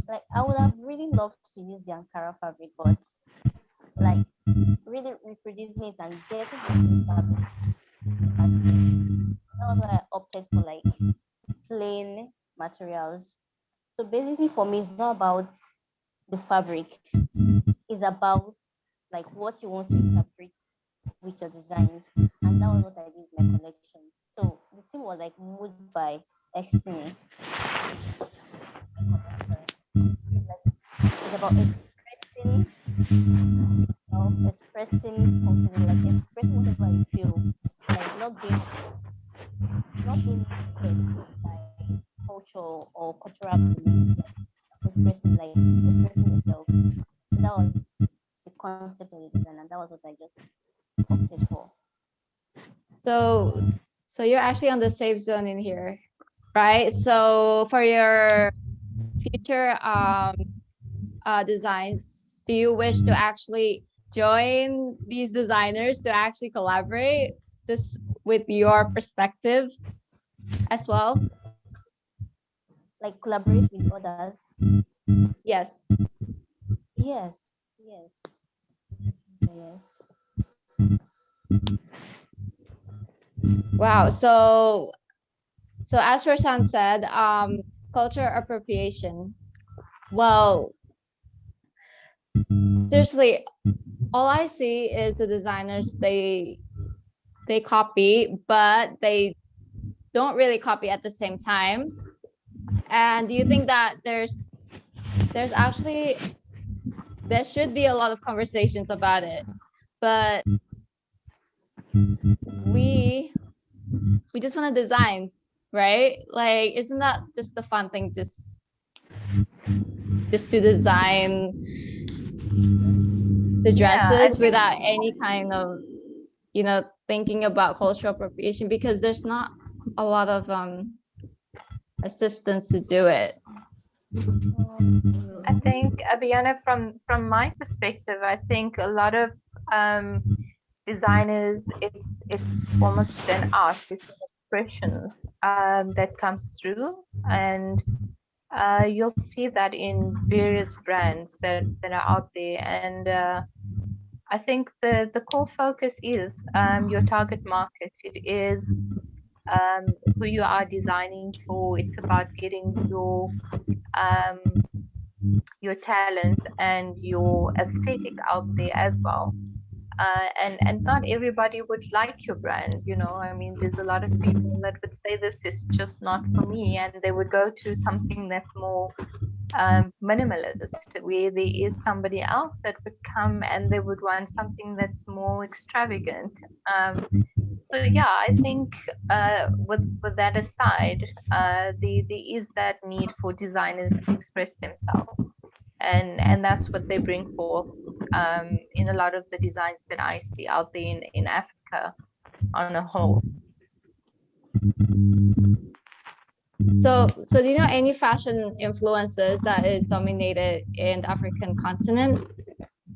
Like I would have really loved to use the Ankara fabric, but like really reproducing it and getting the same fabric. That was why I opted for like plain materials. So basically for me, it's not about the fabric. It's about like what you want to interpret with your designs. And that was what I did with my collections. So the thing was like moved by Esteni. It's about expressing, expressing confidence, like expressing whatever you feel, like not being limited by culture or cultural beliefs, like expressing yourself. So that was the concept of the design, and that was what I just opted for. so you're actually on the safe zone in here, right? So for your future designs, do you wish to actually join these designers to actually collaborate this with your perspective as well? Like collaborate with others. Yes. Yes. Wow. So as Roshan said, culture appropriation. Well, seriously, all I see is the designers, they copy, but they don't really copy at the same time. And do you think that there's actually, there should be a lot of conversations about it, but we just want to design, right? Like, isn't that just the fun thing, just to design the dresses without any kind of, you know, thinking about cultural appropriation, because there's not a lot of assistance to do it. I think, Aviana, from my perspective, I think a lot of designers, it's almost an art, it's an expression that comes through, and you'll see that in various brands that are out there. And I think the core focus is your target market. It is who you are designing for. It's about getting your talent and your aesthetic out there as well. And not everybody would like your brand, you know. I mean, there's a lot of people that would say this is just not for me, and they would go to something that's more minimalist, where there is somebody else that would come and they would want something that's more extravagant. So yeah, I think with that aside, there is that need for designers to express themselves, and that's what they bring forth in a lot of the designs that I see out there in Africa on a whole. So do you know any fashion influences that is dominated in the African continent?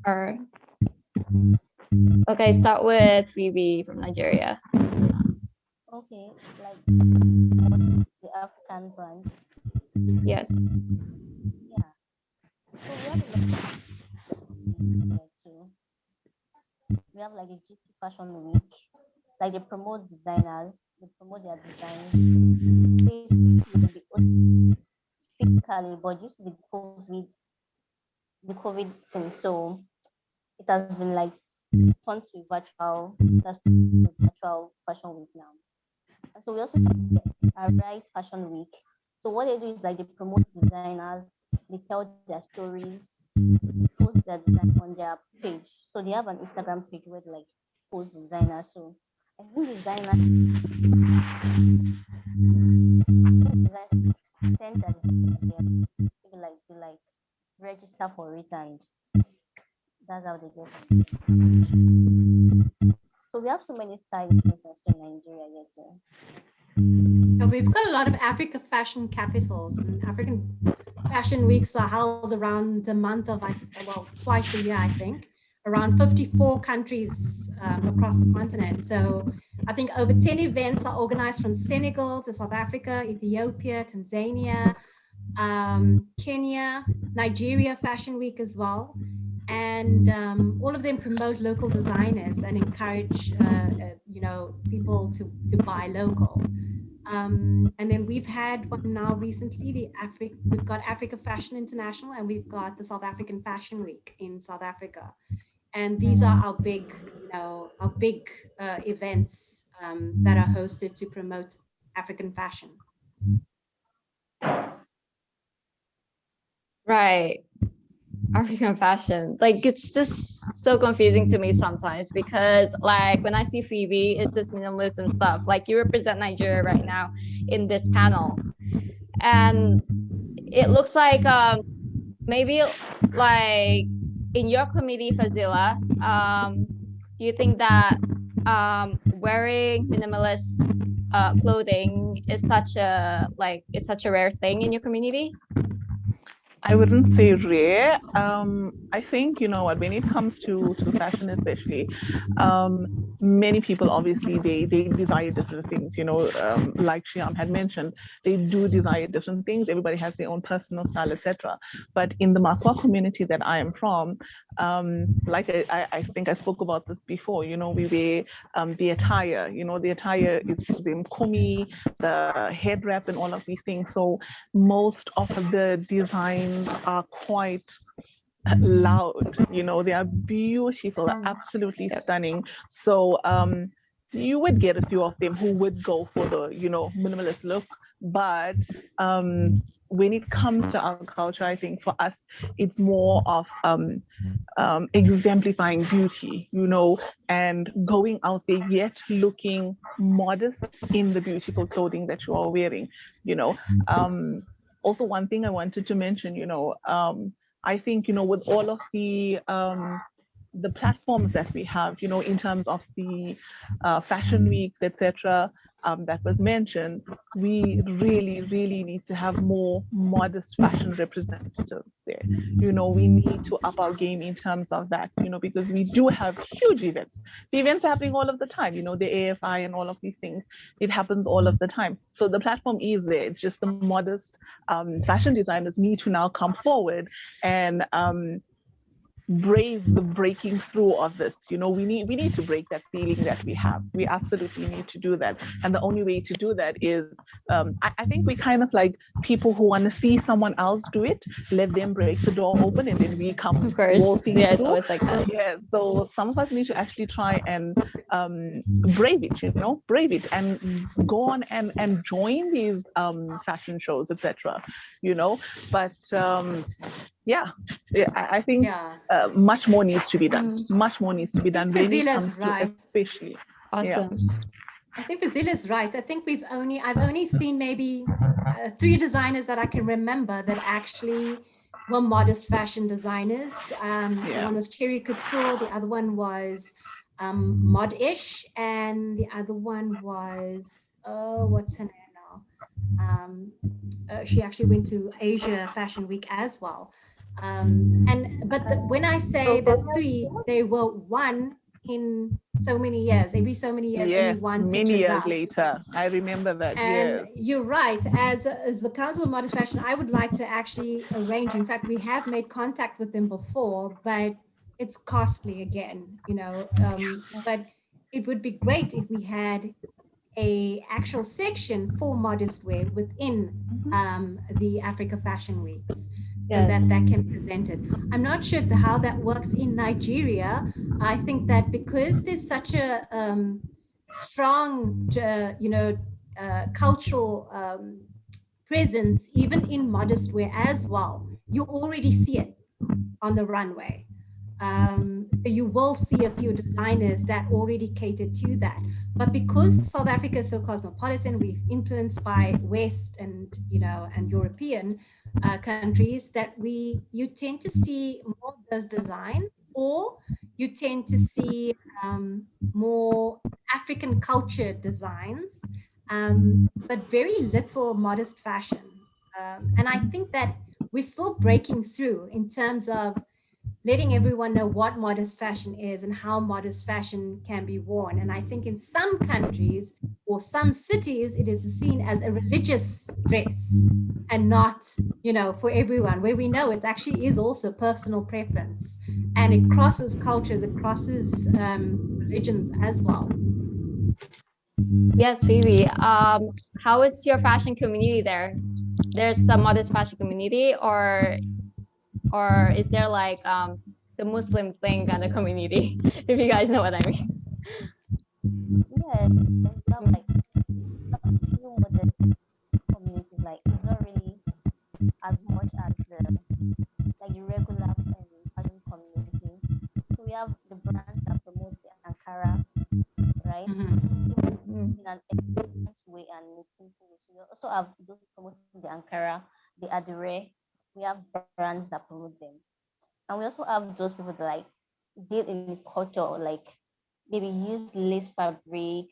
Or okay, start with Phoebe from Nigeria. Okay, like the African brands. Yes. Yeah. So we have a lot of too. We have like a GT Fashion Week. Like they promote designers, they promote their designs. Physically, but due to the COVID thing, so it has been like turned to virtual fashion week now. And so we also have a Rise Fashion Week. So what they do is like they promote designers, they tell their stories, they post their design on their page. So they have an Instagram page where they like post designers. So I think designers send that they like register for it, and that's how they get it. So we have so many stylists in Nigeria here too. So we've got a lot of Africa fashion capitals, and African fashion weeks are held around the month of, well, twice a year, I think, around 54 countries across the continent. So I think over 10 events are organized from Senegal to South Africa, Ethiopia, Tanzania, Kenya, Nigeria Fashion Week as well. And all of them promote local designers and encourage, people to buy local. And then we've had one now recently, we've got Africa Fashion International, and we've got the South African Fashion Week in South Africa. And these are our big events that are hosted to promote African fashion. Right. African fashion. Like, it's just so confusing to me sometimes, because like when I see Phoebe, it's this minimalism stuff. Like, you represent Nigeria right now in this panel, and it looks like maybe like in your committee, Fazeela, do you think that wearing minimalist clothing is such a rare thing in your community? I wouldn't say rare. I think, you know what, when it comes to fashion especially, many people obviously they desire different things, you know, like Shiaam had mentioned, they do desire different things. Everybody has their own personal style, etc. But in the Makwa community that I am from, like I think I spoke about this before, you know, we wear the attire, you know, the attire is the mkumi, the head wrap and all of these things. So most of the designs are quite loud, you know, they are beautiful, absolutely stunning. So you would get a few of them who would go for the, you know, minimalist look, but when it comes to our culture, I think for us it's more of exemplifying beauty, you know, and going out there yet looking modest in the beautiful clothing that you are wearing, you know. Also, one thing I wanted to mention, you know, I think, you know, with all of the platforms that we have, you know, in terms of the fashion weeks, etc., that was mentioned, we really, really need to have more modest fashion representatives there. You know, we need to up our game in terms of that, you know, because we do have huge events. The events are happening all of the time, you know, the AFI and all of these things. It happens all of the time. So the platform is there. It's just the modest fashion designers need to now come forward and brave the breaking through of this. You know, we need to break that ceiling that we have. We absolutely need to do that, and the only way to do that is I think we kind of like people who want to see someone else do it, let them break the door open, and then we come waltzing through. It's always like that. Yeah, so some of us need to actually try and brave it, brave it and go on and join these fashion shows, etc. But I think much more needs to be done. Much more needs to be done when it comes to especially. Awesome. I think Fazeela's right. I think I've only seen maybe 3 designers that I can remember that actually were modest fashion designers. One was Cherry Couture, the other one was Modish, and the other one was, what's her name now? She actually went to Asia Fashion Week as well. When I say the 3, they were one in so many years, every so many years, only one many years out. later. I remember that. And you're right, as the Council of Modest Fashion, I would like to actually arrange, in fact, we have made contact with them before, but it's costly again, but it would be great if we had a actual section for modest wear within the Africa Fashion Weeks, so that can be presented. I'm not sure how that works in Nigeria. I think that because there's such a strong, cultural presence, even in modest wear as well, you already see it on the runway. You will see a few designers that already cater to that. But because South Africa is so cosmopolitan, we've influenced by West and European countries, that you tend to see more of those designs, or you tend to see more African culture designs, but very little modest fashion. And I think that we're still breaking through in terms of letting everyone know what modest fashion is and how modest fashion can be worn. And I think in some countries or some cities, it is seen as a religious dress and not, for everyone, where we know it actually is also personal preference, and it crosses cultures, it crosses religions as well. Yes, Phoebe. How is your fashion community there? There's a modest fashion community, or is there like the Muslim thing kind of community? If you guys know what I mean. Yeah, it's not like few modest communities. Like it's not really as much as the regular fashion community. So we have the brands that promote the Ankara, right? In an elegant way and in a simple way. So we also have those promoting the Ankara, the Adire. We have brands that promote them. And we also have those people that deal in culture, maybe use lace fabric,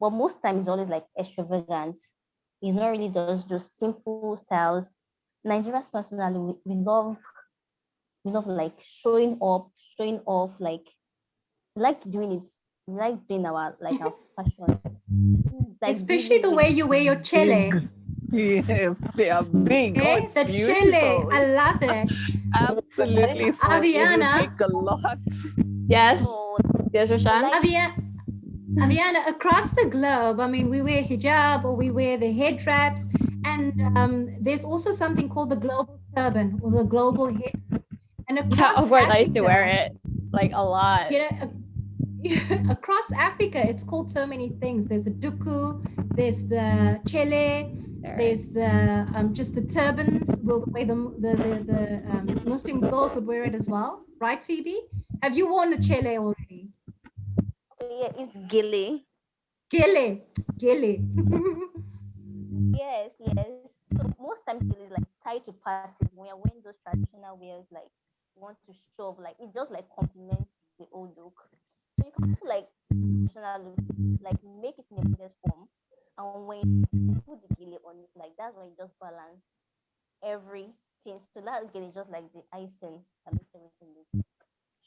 but most times it's always extravagant. It's not really just simple styles. Nigerians personally, we love showing off, doing it. We like doing our fashion. Especially the way you wear your chele. Yes, they are big. Okay? The chele, I love it. Absolutely. So Aviana. it will take a lot. Yes. Yes, Roshan. Aviana, across the globe, I mean, we wear hijab or we wear the head wraps, and there's also something called the global turban or the global head. And across of course, Africa, I used to wear it a lot. Across Africa, it's called so many things. There's the duku, there's the chele, there's the just the turbans, the way the Muslim girls would wear it as well, right, Phoebe? Have you worn a chele already? Yeah, it's gilly. Gilly. Yes. So most times it is tied to parties. When you're wearing those traditional wears, you want to show off, it just complements the old look. So you can also traditional look, make it in a modest form, and when you put the gilly on it, that's when you just balance everything. So that gilly is just like the icing that makes everything look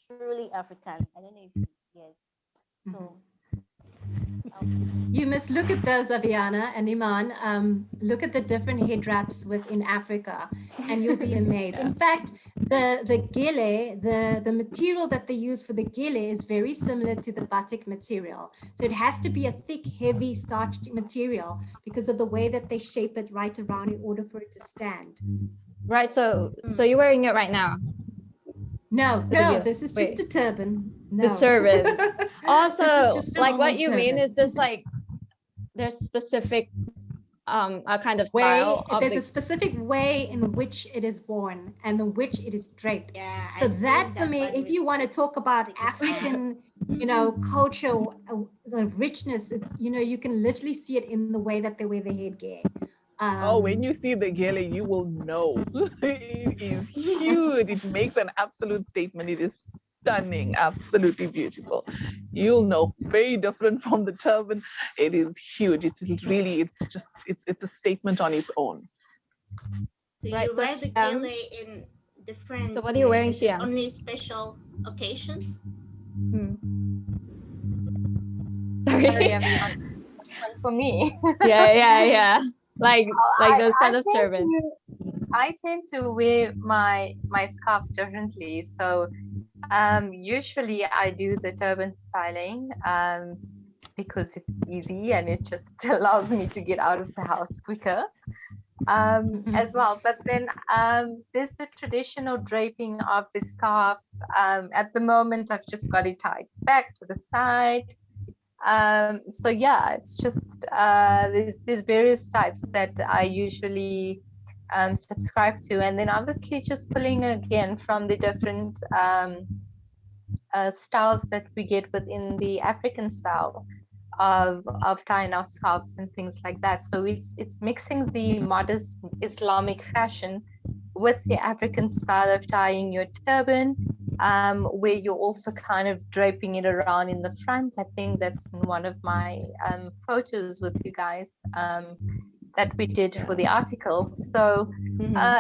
truly African. I don't know if you get. So you must look at those, Aviana and Iman. Look at the different head wraps within Africa, and you'll be amazed. In fact, the gele, the material that they use for the gele is very similar to the batik material. So it has to be a thick, heavy, starchy material because of the way that they shape it right around in order for it to stand. Right. So you're wearing it right now. No, Fazeela, this is just wait. a turban. No. The turban. Also, just a like what normal you mean turban. is just like there's specific a kind of Way, style of there's the a specific way in which it is worn and in which it is draped. Yeah, So I've that seen for me, one if with you want to talk about thicker fur. African, you know, culture, the richness, it's, you know, you can literally see it in the way that they wear the headgear. Oh, when you see the gele, you will know. It is huge. It makes an absolute statement. It is stunning, absolutely beautiful. You'll know, very different from the turban. It is huge. It's really, it's a statement on its own. So Right, you so wear the Shiaam, gele in different. so what are you wearing, it's Shiaam? only special occasion. Sorry. Sorry, I'm not for me. yeah. Like those kind of tend turban. I tend to wear my scarves differently. So usually I do the turban styling because it's easy and it just allows me to get out of the house quicker as well. But then there's the traditional draping of the scarf. At the moment, I've just got it tied back to the side. So yeah, it's just there's various types that I usually subscribe to, and then obviously just pulling again from the different styles that we get within the African style of tying our scarves and things like that. So it's mixing the modest Islamic fashion with the African style of tying your turban, where you're also kind of draping it around in the front. I think that's in one of my photos with you guys that we did for the article. So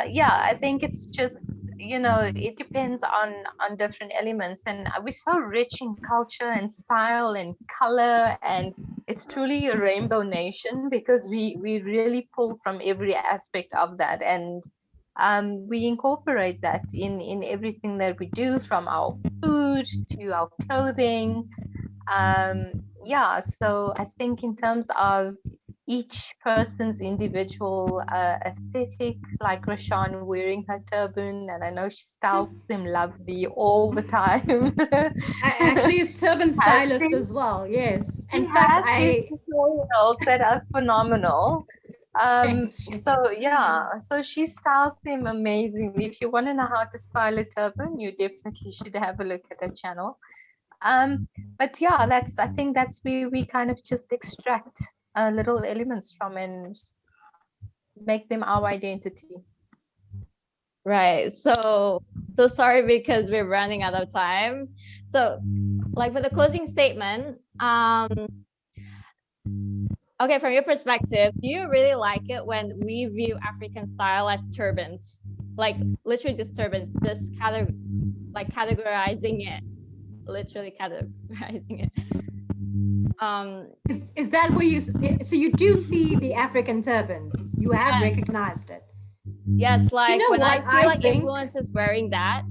yeah, I think it's just, you know, it depends on different elements, and we're so rich in culture and style and color, and it's truly a rainbow nation because we really pull from every aspect of that, and we incorporate that in everything that we do, from our food to our clothing. Yeah, so I think in terms of each person's individual aesthetic, like Roshan wearing her turban, and I know she styles them lovely all the time. I actually is turban stylist as well. Yes, in fact, these tutorials that are phenomenal. Thanks. So yeah, so she styles them amazingly. If you want to know how to style a turban, you definitely should have a look at her channel. But yeah, I think that's where we kind of just extract little elements from and make them our identity. Right. So sorry because we're running out of time. So like for the closing statement, okay, from your perspective, do you really like it when we view African style as turbans? Like literally just turbans, just categorizing it, literally categorizing it. Is that where you, so you do see the African turbans? You have recognized it? Yes, like you know when I see like think? influencers wearing that,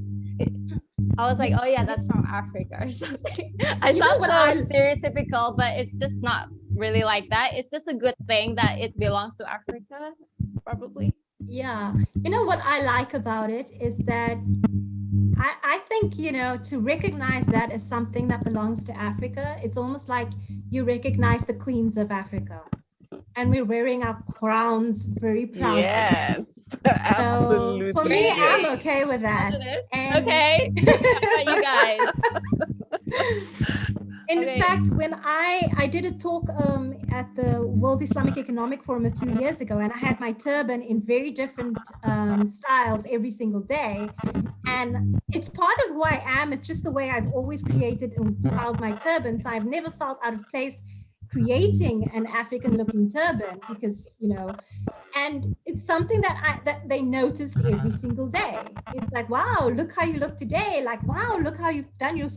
I was like, oh yeah, that's from Africa or something. I thought so stereotypical, but it's just not really like that. It's just a good thing that it belongs to Africa, probably. Yeah, you know what I like about it is that I think, you know, to recognize that as something that belongs to Africa, it's almost like you recognize the queens of Africa, and we're wearing our crowns very proudly. Yes, so absolutely. For me, I'm okay with that. And okay, how about you guys? In fact, when I did a talk at the World Islamic Economic Forum a few years ago, and I had my turban in very different styles every single day. And it's part of who I am. It's just the way I've always created and styled my turban. So I've never felt out of place creating an African looking turban because, you know, and it's something that they noticed every single day. It's like, wow, look how you look today. Like, wow, look how you've done your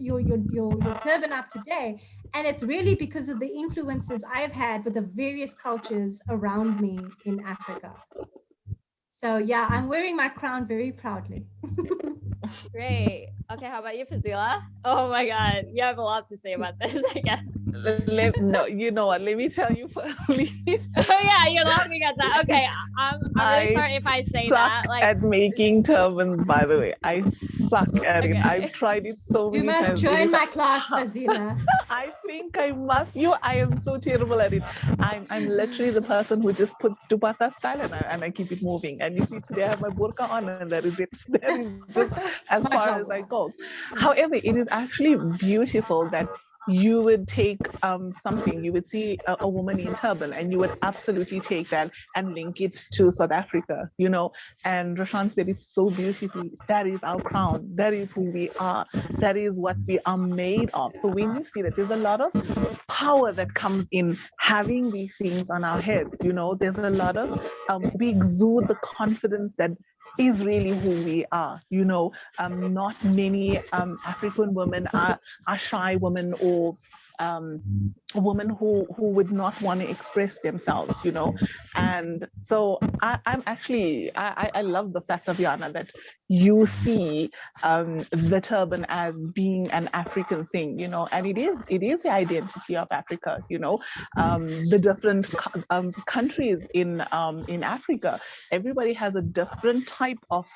turban up today. And it's really because of the influences I've had with the various cultures around me in Africa. So yeah, I'm wearing my crown very proudly. Great. Okay, how about you, Fazeela? Oh my God, you have a lot to say about this, I guess. No, you know what? Let me tell you firstly. Oh yeah, you're laughing at that. Okay, I'm really sorry if I say that. Like at making turbans, by the way. I suck at it. I've tried it so You many must times. join my class, Fazeela. I think I must. I am so terrible at it. I'm literally the person who just puts dupatta style and I keep it moving. And you see, today I have my burqa on, and that is it. That is just as far as I go. However, it is actually beautiful that you would take something, you would see a woman in turban, and you would absolutely take that and link it to South Africa, And Roshan said it so beautifully. That is our crown. That is who we are. That is what we are made of. So when you see that, there's a lot of power that comes in having these things on our heads. There's a lot of, we exude the confidence that is really who we are. Not many African women are shy women or women who would not want to express themselves, And so I love the fact, Aviana, that you see the turban as being an African thing, and it is the identity of Africa, the different countries in Africa. Everybody has a different type of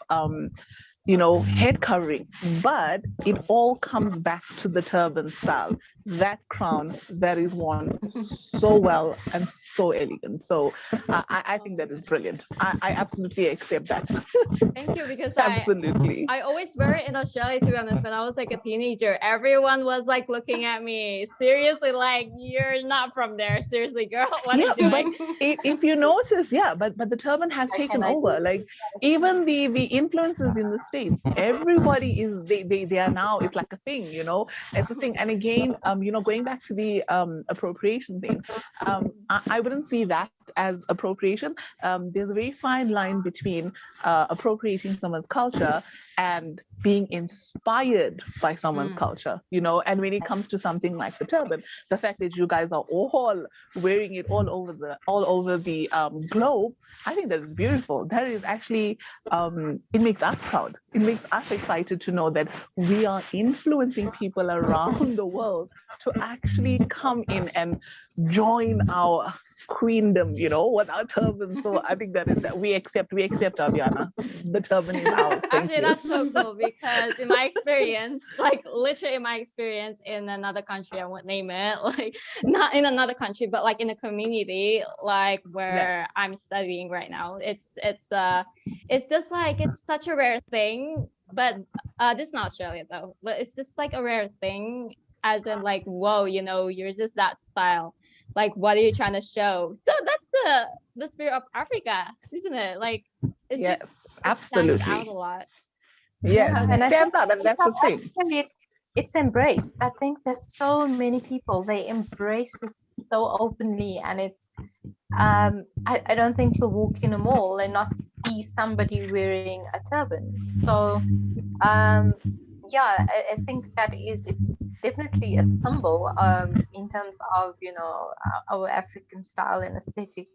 head covering, but it all comes back to the turban style. That crown that is worn so well and so elegant. So I think that is brilliant. I absolutely accept that. Thank you, because absolutely. I always wear it in Australia, to be honest. When I was like a teenager, everyone was like looking at me seriously, like, you're not from there. Seriously, girl, what are you doing? But if you notice, but the turban has taken over. Like even the influences in the States, everybody is they are now, it's like a thing, it's a thing. And again, going back to the appropriation thing, I wouldn't see that as appropriation. There's a very fine line between appropriating someone's culture and being inspired by someone's culture, and when it comes to something like the turban, the fact that you guys are all wearing it all over the globe, I think that is beautiful. That is actually, it makes us proud. It makes us excited to know that we are influencing people around the world to actually come in and join our queendom, with our turban. So I think that we accept Aviana. The turban is ours. Thank Actually, you. that's so cool, because in my experience, like literally in my experience in another country, I won't name it, like not in another country, but like in a community, like where I'm studying right now, it's just like, it's such a rare thing, but this is not Australia though, but it's just like a rare thing, as in like, whoa, you're just that style. Like, what are you trying to show? So that's the spirit of Africa, isn't it? Like, it's just, absolutely, it stands out a lot. Yes, and it stands out, and that's the thing. It's embraced. I think there's so many people, they embrace it so openly, and it's I don't think you'll walk in a mall and not see somebody wearing a turban. So I think that it's definitely a symbol in terms of our African style and aesthetic,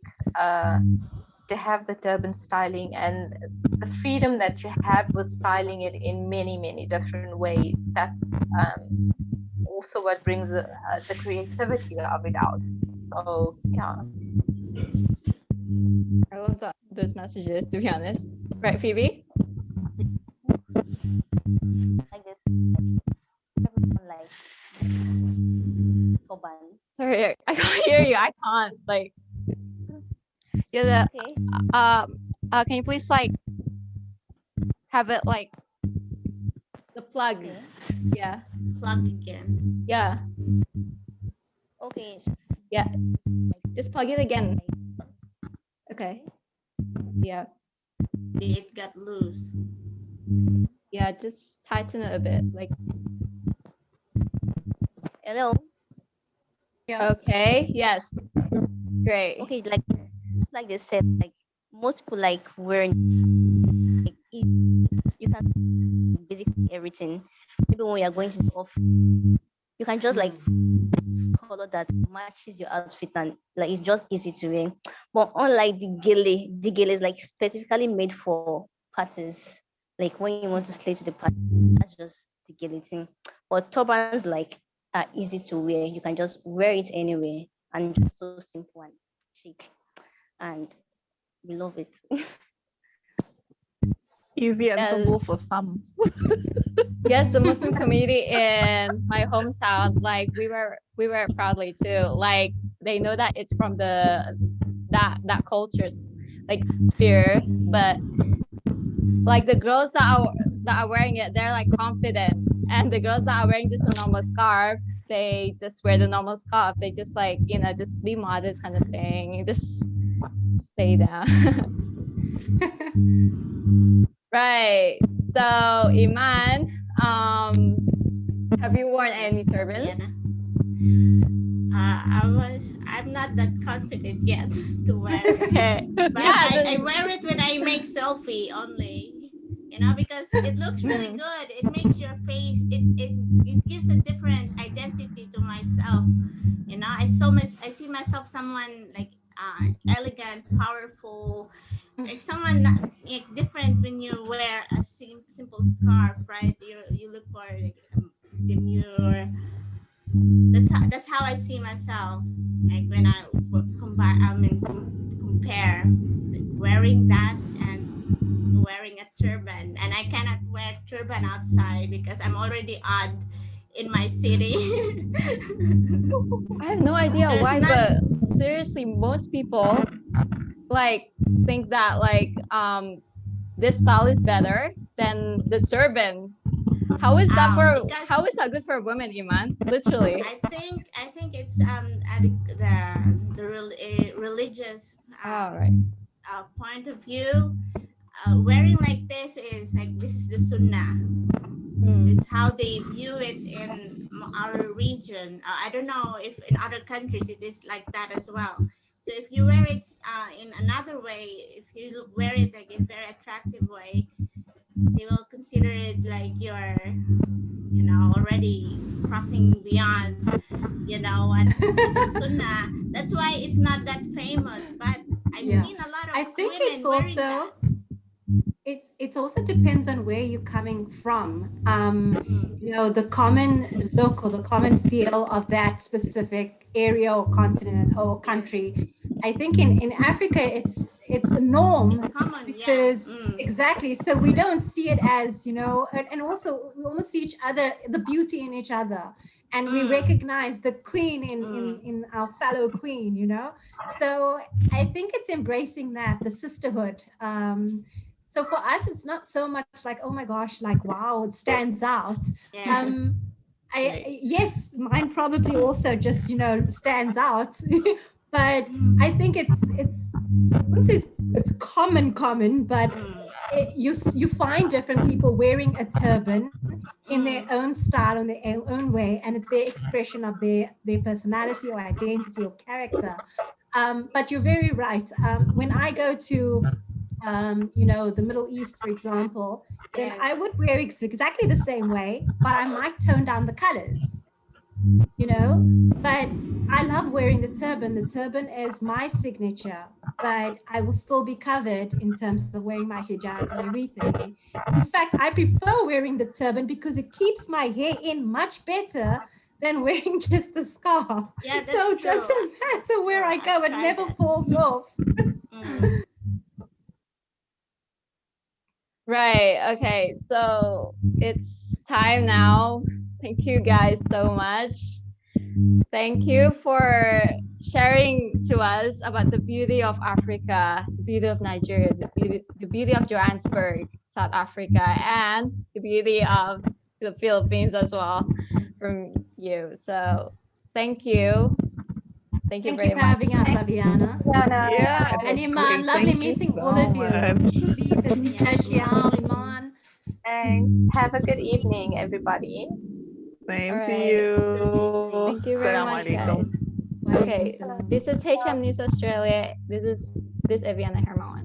to have the turban styling and the freedom that you have with styling it in many different ways. That's also what brings the creativity of it out. So I love those messages, to be honest. Right, Phoebe? Like this, everyone like turbans. Sorry, I can't hear you. I can't. Like, yeah. Okay. Can you please like have it like the plug? Okay. Yeah. Plug again. Yeah. Okay. Yeah. Just plug it again. Okay. Yeah. It got loose. Yeah, just tighten it a bit. Like, Hello. Yeah. okay. Yes. Great. Okay, like they said, like most people like wearing, like you can basically everything. Maybe when you're going to the office, you can just like color that matches your outfit, and like it's just easy to wear. But unlike the gele is like specifically made for parties. Like when you want to slay to the party, that's just the gele thing. But turbans like are easy to wear. You can just wear it anywhere, and just so simple and chic, and we love it. Easy and simple for Yes. some. yes, the Muslim community in my hometown, like we were proudly too. Like they know that it's from that culture's like sphere, but like the girls that are wearing it, they're like confident, and the girls that are wearing just a normal scarf, they just wear the normal scarf. They just like, you know, just be modest kind of thing. Just stay down. Right. So Iman, have you worn any Yes, turbans? Aviana. I'm not that confident yet to wear it, Okay. but Yeah. I wear it when I make selfie only. You know, because it looks really good. It makes your face. It gives a different identity to myself. You know, I see myself someone like elegant, powerful, like someone like different when you wear a simple scarf, right? You look more like demure. That's how I see myself. Like when I combine, compare wearing that and wearing a turban, and I cannot wear turban outside because I'm already odd in my city. I have no idea It's why, not. but seriously, most people like think that like this style is better than the turban. How is that Because how is that good for women, Iman? Literally. I think it's religious All right. point of view. Wearing like this is like this is the sunnah. It's how they view it in our region. I don't know if in other countries it is like that as well. So if you wear it in another way, if you wear it like in very attractive way, they will consider it like you're, you know, already crossing beyond, you know, what's the sunnah. That's why it's not that famous. But I've Yeah. seen a lot of I think women it's wearing also that. it also depends on where you're coming from. Mm. You know, the common look or the common feel of that specific area or continent or country. I think in Africa it's a norm It's common, because yeah. exactly. So we don't see it as, you know, and also we almost see each other, the beauty in each other. And we recognize the queen in our fellow queen, you know. So I think it's embracing that, the sisterhood. So for us, it's not so much like, oh my gosh, like, wow, it stands out. Yeah. Yes, mine probably also just, you know, stands out. But I think it's I wouldn't say it's common, but you find different people wearing a turban in their own style, in their own way, and it's their expression of their personality or identity or character. But you're very right. When I go to you know, the Middle East, for example, then I would wear exactly the same way, but I might tone down the colors, you know. But I love wearing the turban. The turban is my signature, but I will still be covered in terms of wearing my hijab and everything. In fact, I prefer wearing the turban because it keeps my hair in much better than wearing just the scarf. Yeah, that's so it true. doesn't matter where I go, it never falls off. Right. Okay. So it's time now. Thank you guys so much. Thank you for sharing to us about the beauty of Africa, the beauty of Nigeria, the beauty of Johannesburg, South Africa, and the beauty of the Philippines as well from you. So thank you. Thank you very for much. having us, Aviana. Yeah, it And was Iman, great. lovely Thank you meeting so all of you. much. Phoebe, Fazeela, Shiaam, Iman. And have a good evening, everybody. Same All to right. you. Thank you very much, guys. Assalamualaikum. Okay, this is HM News Australia. This is Aviana Hermawan.